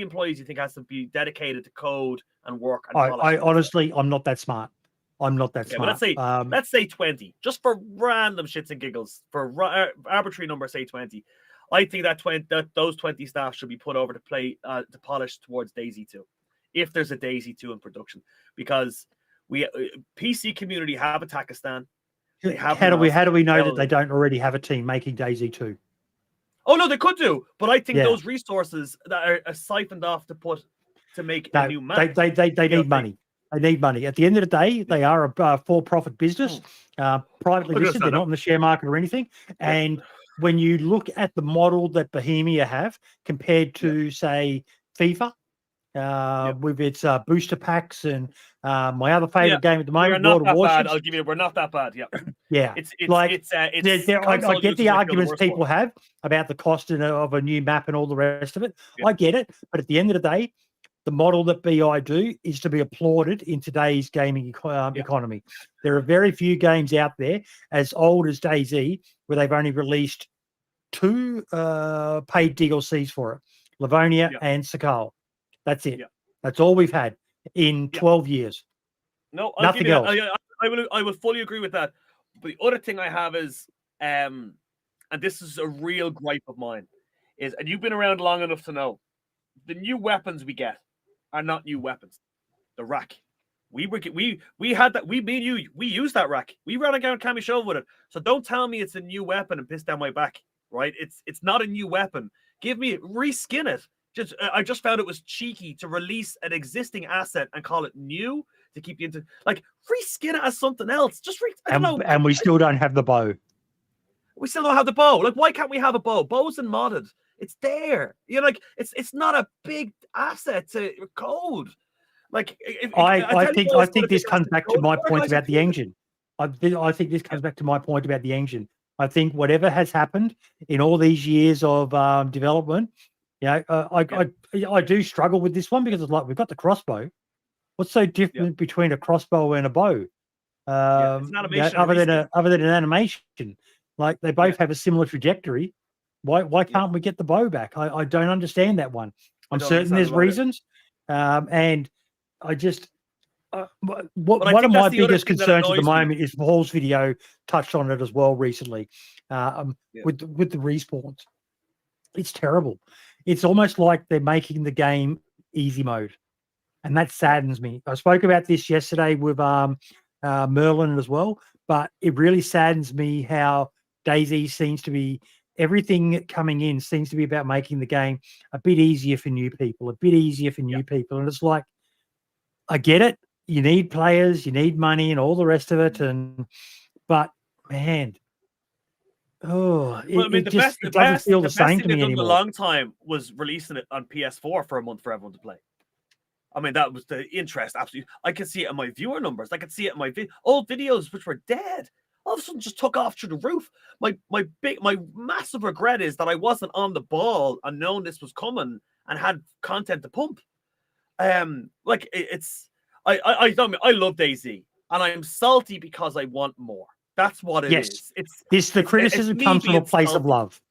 employees do you think has to be dedicated to code and work? And I honestly, I'm not that smart. I'm not that smart. Let's say 20, just for random shits and giggles, for arbitrary number, say 20. I think those 20 staff should be put over to polish towards DayZ 2, if there's a DayZ 2 in production, because we PC community have a Takistan. How do we know that they don't already have a team making DayZ 2? Oh no, they could do, but I think those resources that are siphoned off to make a new map. They need money. They need money. At the end of the day, they are a for-profit business, privately listed. They're not in the share market or anything. And when you look at the model that Bohemia have compared to, say, FIFA, with its booster packs and my other favorite game at the moment, World of Warships. I'll give you. We're not that bad. Yeah. I get the arguments people have about the cost of a new map and all the rest of it. I get it, but at the end of the day, the model that BI do is to be applauded in today's gaming economy. There are very few games out there as old as DayZ where they've only released 2 paid DLCs for it, Livonia and Sakal. That's it. That's all we've had in 12 years. No, nothing else. I would fully agree with that. But the other thing I have is, and this is a real gripe of mine, is, and you've been around long enough to know, the new weapons we get are not new weapons. The rack. We had that. We used that rack. We ran around Cammy Show with it. So don't tell me it's a new weapon and piss down my back. Right? It's not a new weapon. Reskin it. I just found it was cheeky to release an existing asset and call it new to keep you into, like, reskin it as something else. I don't know. And we still don't have the bow. We still don't have the bow. Like, why can't we have a bow? Bow's and modded. It's there. Like, it's not a big asset to code. Like, I think this comes back to my point about the engine. I think this comes back to my point about the engine. I think whatever has happened in all these years of development, I do struggle with this one because it's like, we've got the crossbow. What's so different between a crossbow and a bow? It's not other than an animation. Like, they both have a similar trajectory. Why can't we get the bow back? I don't understand that one. I'm certain there's reasons, and I just one of my biggest concerns at the moment is Paul's video touched on it as well recently, with the respawns. It's terrible. It's almost like they're making the game easy mode, and that saddens me. I spoke about this yesterday with Merlin as well, but it really saddens me how DayZ seems to be, everything coming in seems to be about making the game a bit easier for new people, and it's like, I get it. You need players, you need money, and all the rest of it, but man. It doesn't feel the same to me anymore. A long time was releasing it on PS4 for a month for everyone to play. I mean, that was the interest. Absolutely, I could see it in my viewer numbers. I could see it in my old videos, which were dead. All of a sudden, just took off through the roof. My massive regret is that I wasn't on the ball and known this was coming and had content to pump. Like it's, I love DayZ, and I'm salty because I want more. That's what it is. The criticism comes from a place of love.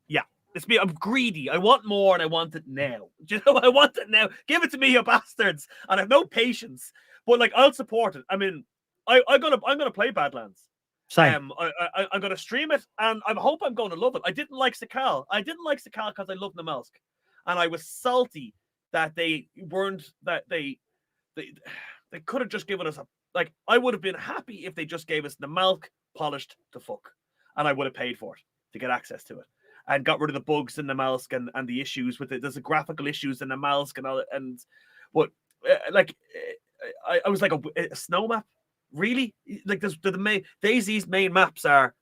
Yeah, it's me. I'm greedy. I want more, and I want it now. Do you know? I want it now. Give it to me, you bastards! And I have no patience. But like, I'll support it. I mean, I'm gonna play Badlands. Same. I'm gonna stream it, and I hope I'm going to love it. I didn't like Sakal. I didn't like Sakal because I love Namelsk, and I was salty that they weren't they could have just given us I would have been happy if they just gave us the milk polished to fuck, and I would have paid for it to get access to it and got rid of the bugs in the Malsk and the issues with it. There's a graphical issues in the Malsk and all, but I was like a snow map, really? Like the main DayZ's main maps are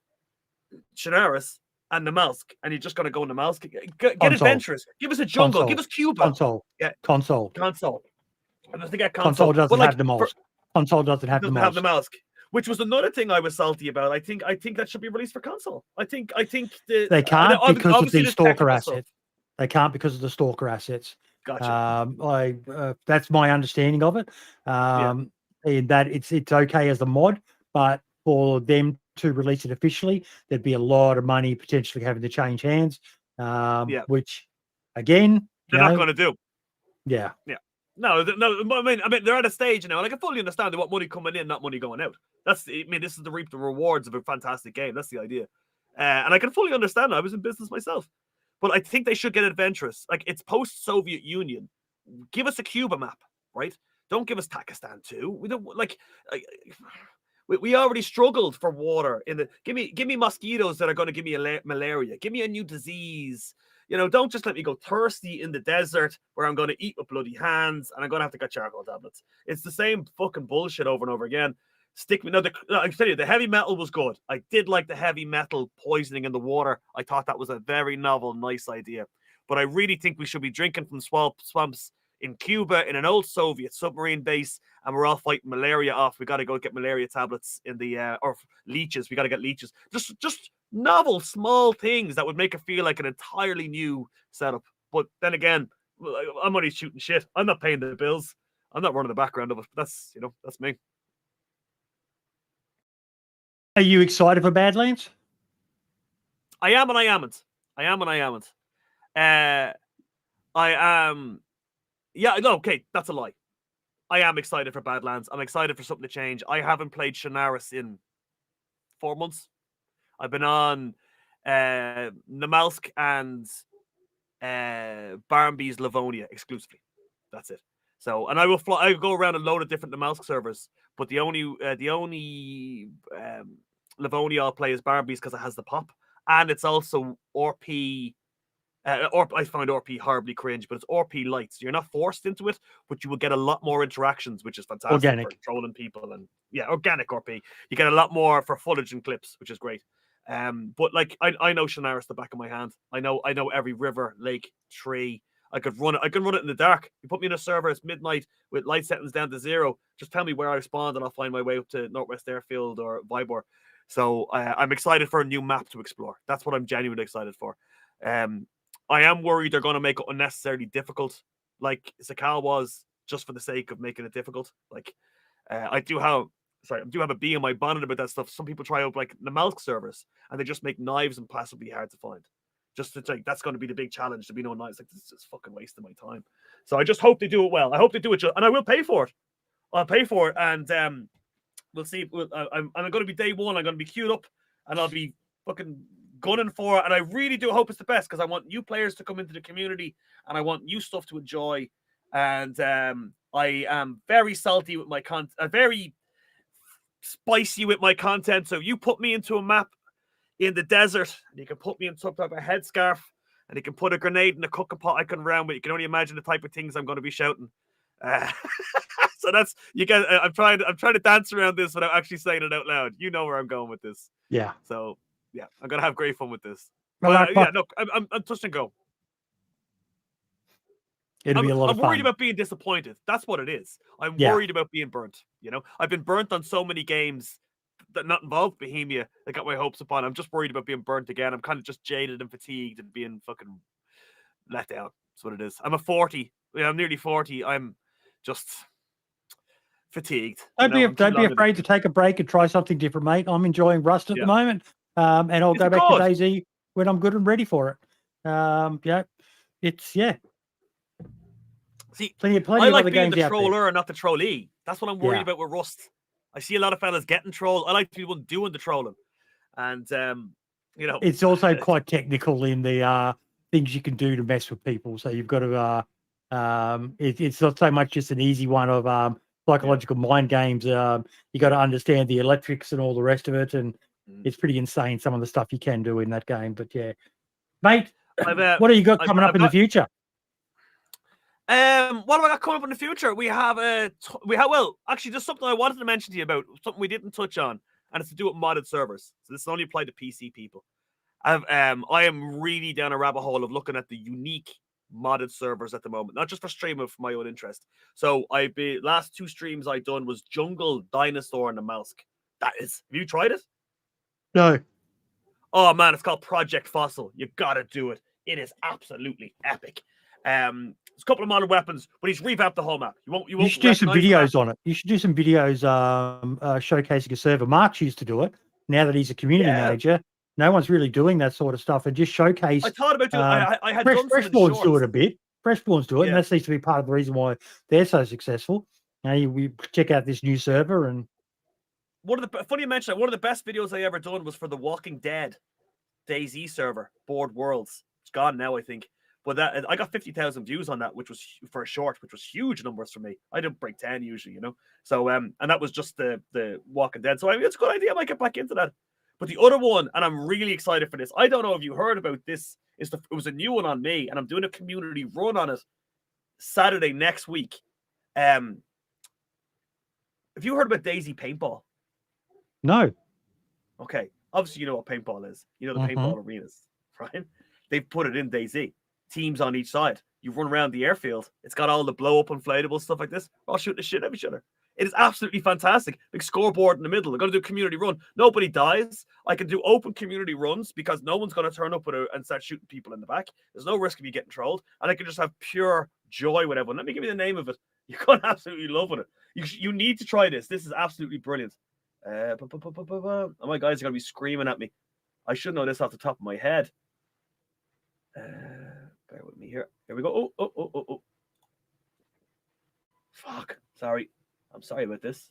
Chernarus and the Malsk, and you're just gonna go in the Malsk. Get adventurous. Give us a jungle. Give us Cuba. Console. Yeah. Console. I have to get console doesn't have the Malsk. Console doesn't have the Malsk, which was another thing I was salty about. I think that should be released for console. I think they can't because of the stalker asset. They can't because of the stalker assets. Gotcha. That's my understanding of it. In that it's okay as a mod, but for them to release it officially, there'd be a lot of money potentially having to change hands. Which again, they're not going to do. Yeah. No. I mean, they're at a stage now, and I can fully understand they want money coming in, not money going out. This is to reap the rewards of a fantastic game. That's the idea, and I can fully understand. I was in business myself, but I think they should get adventurous. Like, it's post-Soviet Union. Give us a Cuba map, right? Don't give us Takistan too. We don't we already struggled for water. Give me mosquitoes that are going to give me malaria. Give me a new disease. You know, don't just let me go thirsty in the desert where I'm going to eat with bloody hands and I'm going to have to get charcoal tablets. It's the same fucking bullshit over and over again. I tell you, the heavy metal was good. I did like the heavy metal poisoning in the water. I thought that was a very novel, nice idea. But I really think we should be drinking from swamps in Cuba in an old Soviet submarine base, and we're all fighting malaria off. We got to go get malaria tablets in the or leeches. We got to get leeches. Just novel, small things that would make it feel like an entirely new setup. But then again, I'm only shooting shit. I'm not paying the bills. I'm not running the background of it. That's me. Are you excited for Badlands? I am and I amn't. I am and I amn't. I am. Yeah, no, okay, that's a lie. I am excited for Badlands. I'm excited for something to change. I haven't played Chernarus in 4 months. I've been on Namalsk and Barmby's Livonia exclusively. That's it. So, and I will go around a load of different Namalsk servers, but the only Livonia I'll play is Barmby's because it has the pop, and it's also RP. I find RP horribly cringe, but it's RP light. So you're not forced into it, but you will get a lot more interactions, which is fantastic. Organic. For trolling people and organic RP. You get a lot more for footage and clips, which is great. But like I know Chernarus the back of my hand. I know every river, lake, tree. I could run it. I can run it in the dark. You put me in a server, it's midnight with light settings down to 0. Just tell me where I spawned, and I'll find my way up to Northwest Airfield or Vybor. So I'm excited for a new map to explore. That's what I'm genuinely excited for. I am worried they're going to make it unnecessarily difficult, like Sakal was, just for the sake of making it difficult. Like, I do have a bee in my bonnet about that stuff. Some people try out like the Malk servers, and they just make knives impossibly hard to find. Just to take, that's going to be the big challenge, to be no knives. Like, this is just fucking wasting my time. So I just hope they do it well. I hope they do it, and I will pay for it. I'll pay for it, and we'll see. I'm going to be day one. I'm going to be queued up, and I'll be fucking gunning for it, and I really do hope it's the best, because I want new players to come into the community, and I want new stuff to enjoy. And I am very salty with my content, very spicy with my content. So you put me into a map in the desert, and you can put me in some type of headscarf, and you can put a grenade in a cooking pot I can round with. You can only imagine the type of things I'm going to be shouting. So that's you get. I'm trying to dance around this without actually saying it out loud. You know where I'm going with this. Yeah. So yeah, I'm gonna have great fun with this. Well, yeah, look, I'm touch and go. It'll be a lot I'm of worried fun. about being disappointed. That's what it is. I'm Yeah. worried about being burnt. You know, I've been burnt on so many games that not involved Bohemia that got my hopes upon. I'm just worried about being burnt again. I'm kind of just jaded and fatigued and being fucking let down. That's what it is. I'm 40. Yeah, I'm nearly 40. I'm just fatigued. Don't be I'm too long in it. afraid to take a break and try something different, mate. I'm enjoying Rust at the moment, and I'll go back to DayZ when I'm good and ready for it. Yeah, See, plenty I of like other being games the out there. troller and not the trollee. That's what I'm worried about with Rust. I see a lot of fellas getting trolled. I like people doing the trolling, and you know, it's also quite technical in the things you can do to mess with people. So you've got to it's not so much just an easy one of psychological mind games. You got to understand the electrics and all the rest of it, and it's pretty insane some of the stuff you can do in that game. But yeah, mate, what do you got coming up in the future? What have I got coming up in the future? We have well, actually, just something I wanted to mention to you about, something we didn't touch on, and it's to do with modded servers. So this only applied to PC people. I am really down a rabbit hole of looking at the unique modded servers at the moment, not just for streaming, for my own interest. So last 2 streams I done was Jungle, Dinosaur, and the Malsk. That is, have you tried it? No. Oh man, it's called Project Fossil. You gotta do it. It is absolutely epic. There's a couple of modern weapons, but he's revamped the whole map. You should do some videos on it. You should do some videos showcasing a server. Mark's used to do it. Now that he's a community manager, no one's really doing that sort of stuff. And just showcase. I thought about doing. I had done Freshborns do it a bit. Freshborns do it, and that seems to be part of the reason why they're so successful. Now we check out this new server, and funny you mention that. One of the best videos I ever done was for the Walking Dead DayZ server, Board Worlds. It's gone now, I think. But that I got 50,000 views on that, which was for a short, which was huge numbers for me. I didn't break 10 usually, you know. So and that was just the Walking Dead. So I mean, it's a good idea. I might get back into that. But the other one, and I'm really excited for this. I don't know if you heard about this. It was a new one on me, and I'm doing a community run on it Saturday next week. Have you heard about DayZ Paintball? No. Okay. Obviously, you know what paintball is. You know the paintball arenas, right? They've put it in DayZ. Teams on each side. You run around the airfield. It's got all the blow-up inflatable stuff like this. We're all shooting the shit at each other. It is absolutely fantastic. Big scoreboard in the middle. I'm going to do a community run. Nobody dies. I can do open community runs because no one's going to turn up and start shooting people in the back. There's no risk of you getting trolled. And I can just have pure joy with everyone. Let me give you the name of it. You're going to absolutely love it. You need to try this. This is absolutely brilliant. Oh, my guys are going to be screaming at me. I should know this off the top of my head. Bear with me here. Here we go. Oh. Fuck. Sorry. I'm sorry about this.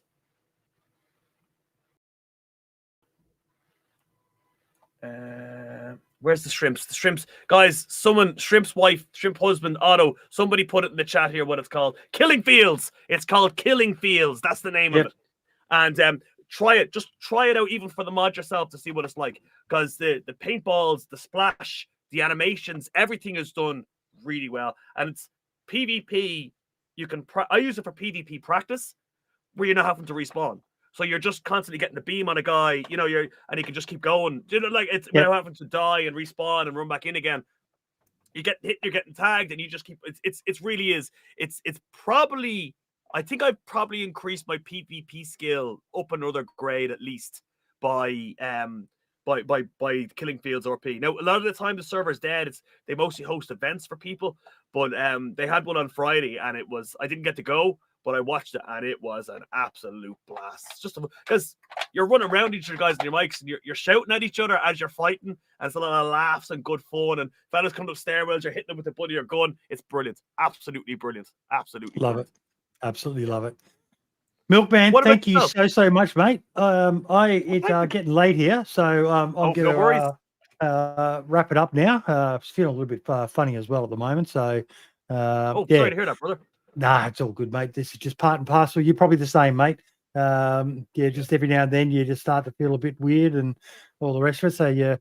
Where's the shrimps? The shrimps. Guys, shrimp's wife, shrimp husband, Otto, somebody put it in the chat here what it's called. Killing Fields. It's called Killing Fields. That's the name of it. And try it. Just try it out even for the mod yourself to see what it's like. Because the paintballs, the splash, the animations, everything is done really well. And it's PvP. I use it for PvP practice where you're not having to respawn. So you're just constantly getting the beam on a guy, you know, and you can just keep going. You know, like it's without having to die and respawn and run back in again. You get hit, you're getting tagged, and you just keep it's really is. It's probably, I think I've probably increased my PvP skill up another grade at least by Killing Fields RP. Now, a lot of the time the server's dead. They mostly host events for people, but they had one on Friday, and I didn't get to go, but I watched it, and it was an absolute blast. It's just because you're running around each other, guys, on your mics, and you're shouting at each other as you're fighting, and it's a lot of laughs and good fun, and fellas come up stairwells, you're hitting them with the butt of your gun. It's brilliant. Absolutely brilliant. Absolutely love it. Absolutely love it. Milkman, thank you so much, mate. It's getting late here, so I'm going to wrap it up now. Feeling a little bit funny as well at the moment, so sorry to hear that, brother. Nah, it's all good, mate. This is just part and parcel. You're probably the same, mate. Just every now and then you just start to feel a bit weird and all the rest of it. So you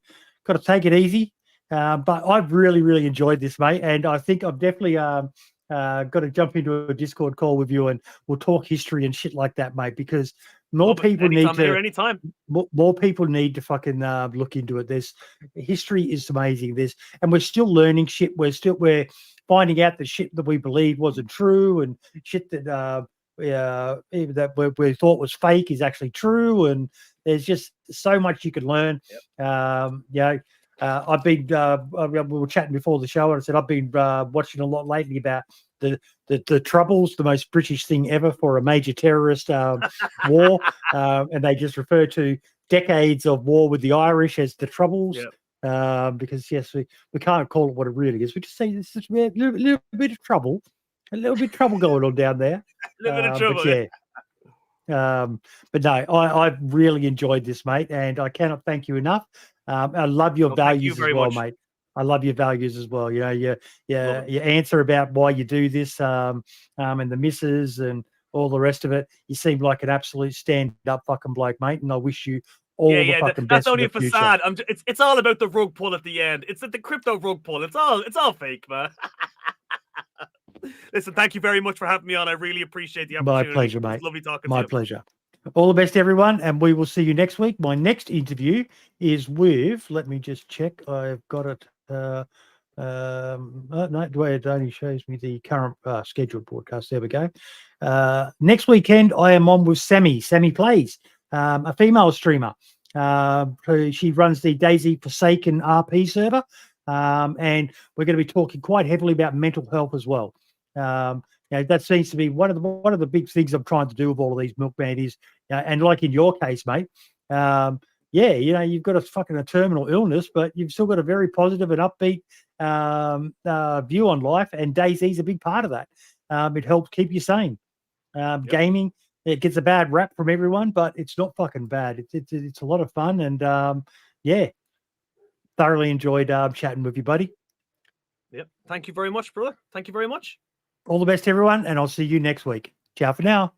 got to take it easy. But I've really, really enjoyed this, mate, and I think I've definitely got to jump into a Discord call with you, and we'll talk history and shit like that, mate. Because more people need to fucking look into it. History is amazing. And we're still learning shit. We're finding out the shit that we believed wasn't true, and shit that that we thought was fake is actually true, and there's just so much you can learn. I've been we were chatting before the show, and I said I've been watching a lot lately about the Troubles, the most British thing ever for a major terrorist war, and they just refer to decades of war with the Irish as the Troubles. Because yes, we can't call it what it really is. We just say this is a little bit of trouble, going on down there. A little bit of trouble, but no, I've really enjoyed this, mate, and I cannot thank you enough. I love your values as well, mate. I love your values as well. You know, your answer about why you do this, and the misses and all the rest of it. You seem like an absolute stand-up fucking bloke, mate, and I wish you all the fucking best. That's only a future. facade. It's all about the rug pull at the end. It's the crypto rug pull. It's all fake, man. Listen, thank you very much for having me on. I really appreciate the opportunity. My pleasure, mate. It's lovely talking to you. My pleasure. All the best, everyone, and we will see you next week. My next interview is with, let me just check. I've got it. No, it only shows me the current scheduled broadcast. There we go. Next weekend, I am on with Sammy. Sammy Plays, a female streamer. She runs the DayZ's Forsaken RP server, and we're going to be talking quite heavily about mental health as well. That seems to be one of the big things I'm trying to do with all of these Milkman is, and like in your case, mate, you've got a terminal illness, but you've still got a very positive and upbeat view on life, and DayZ's a big part of that. It helps keep you sane. Gaming, it gets a bad rap from everyone, but it's not fucking bad. It's a lot of fun, and thoroughly enjoyed chatting with you, buddy. Yep. Thank you very much, brother. Thank you very much. All the best, everyone, and I'll see you next week. Ciao for now.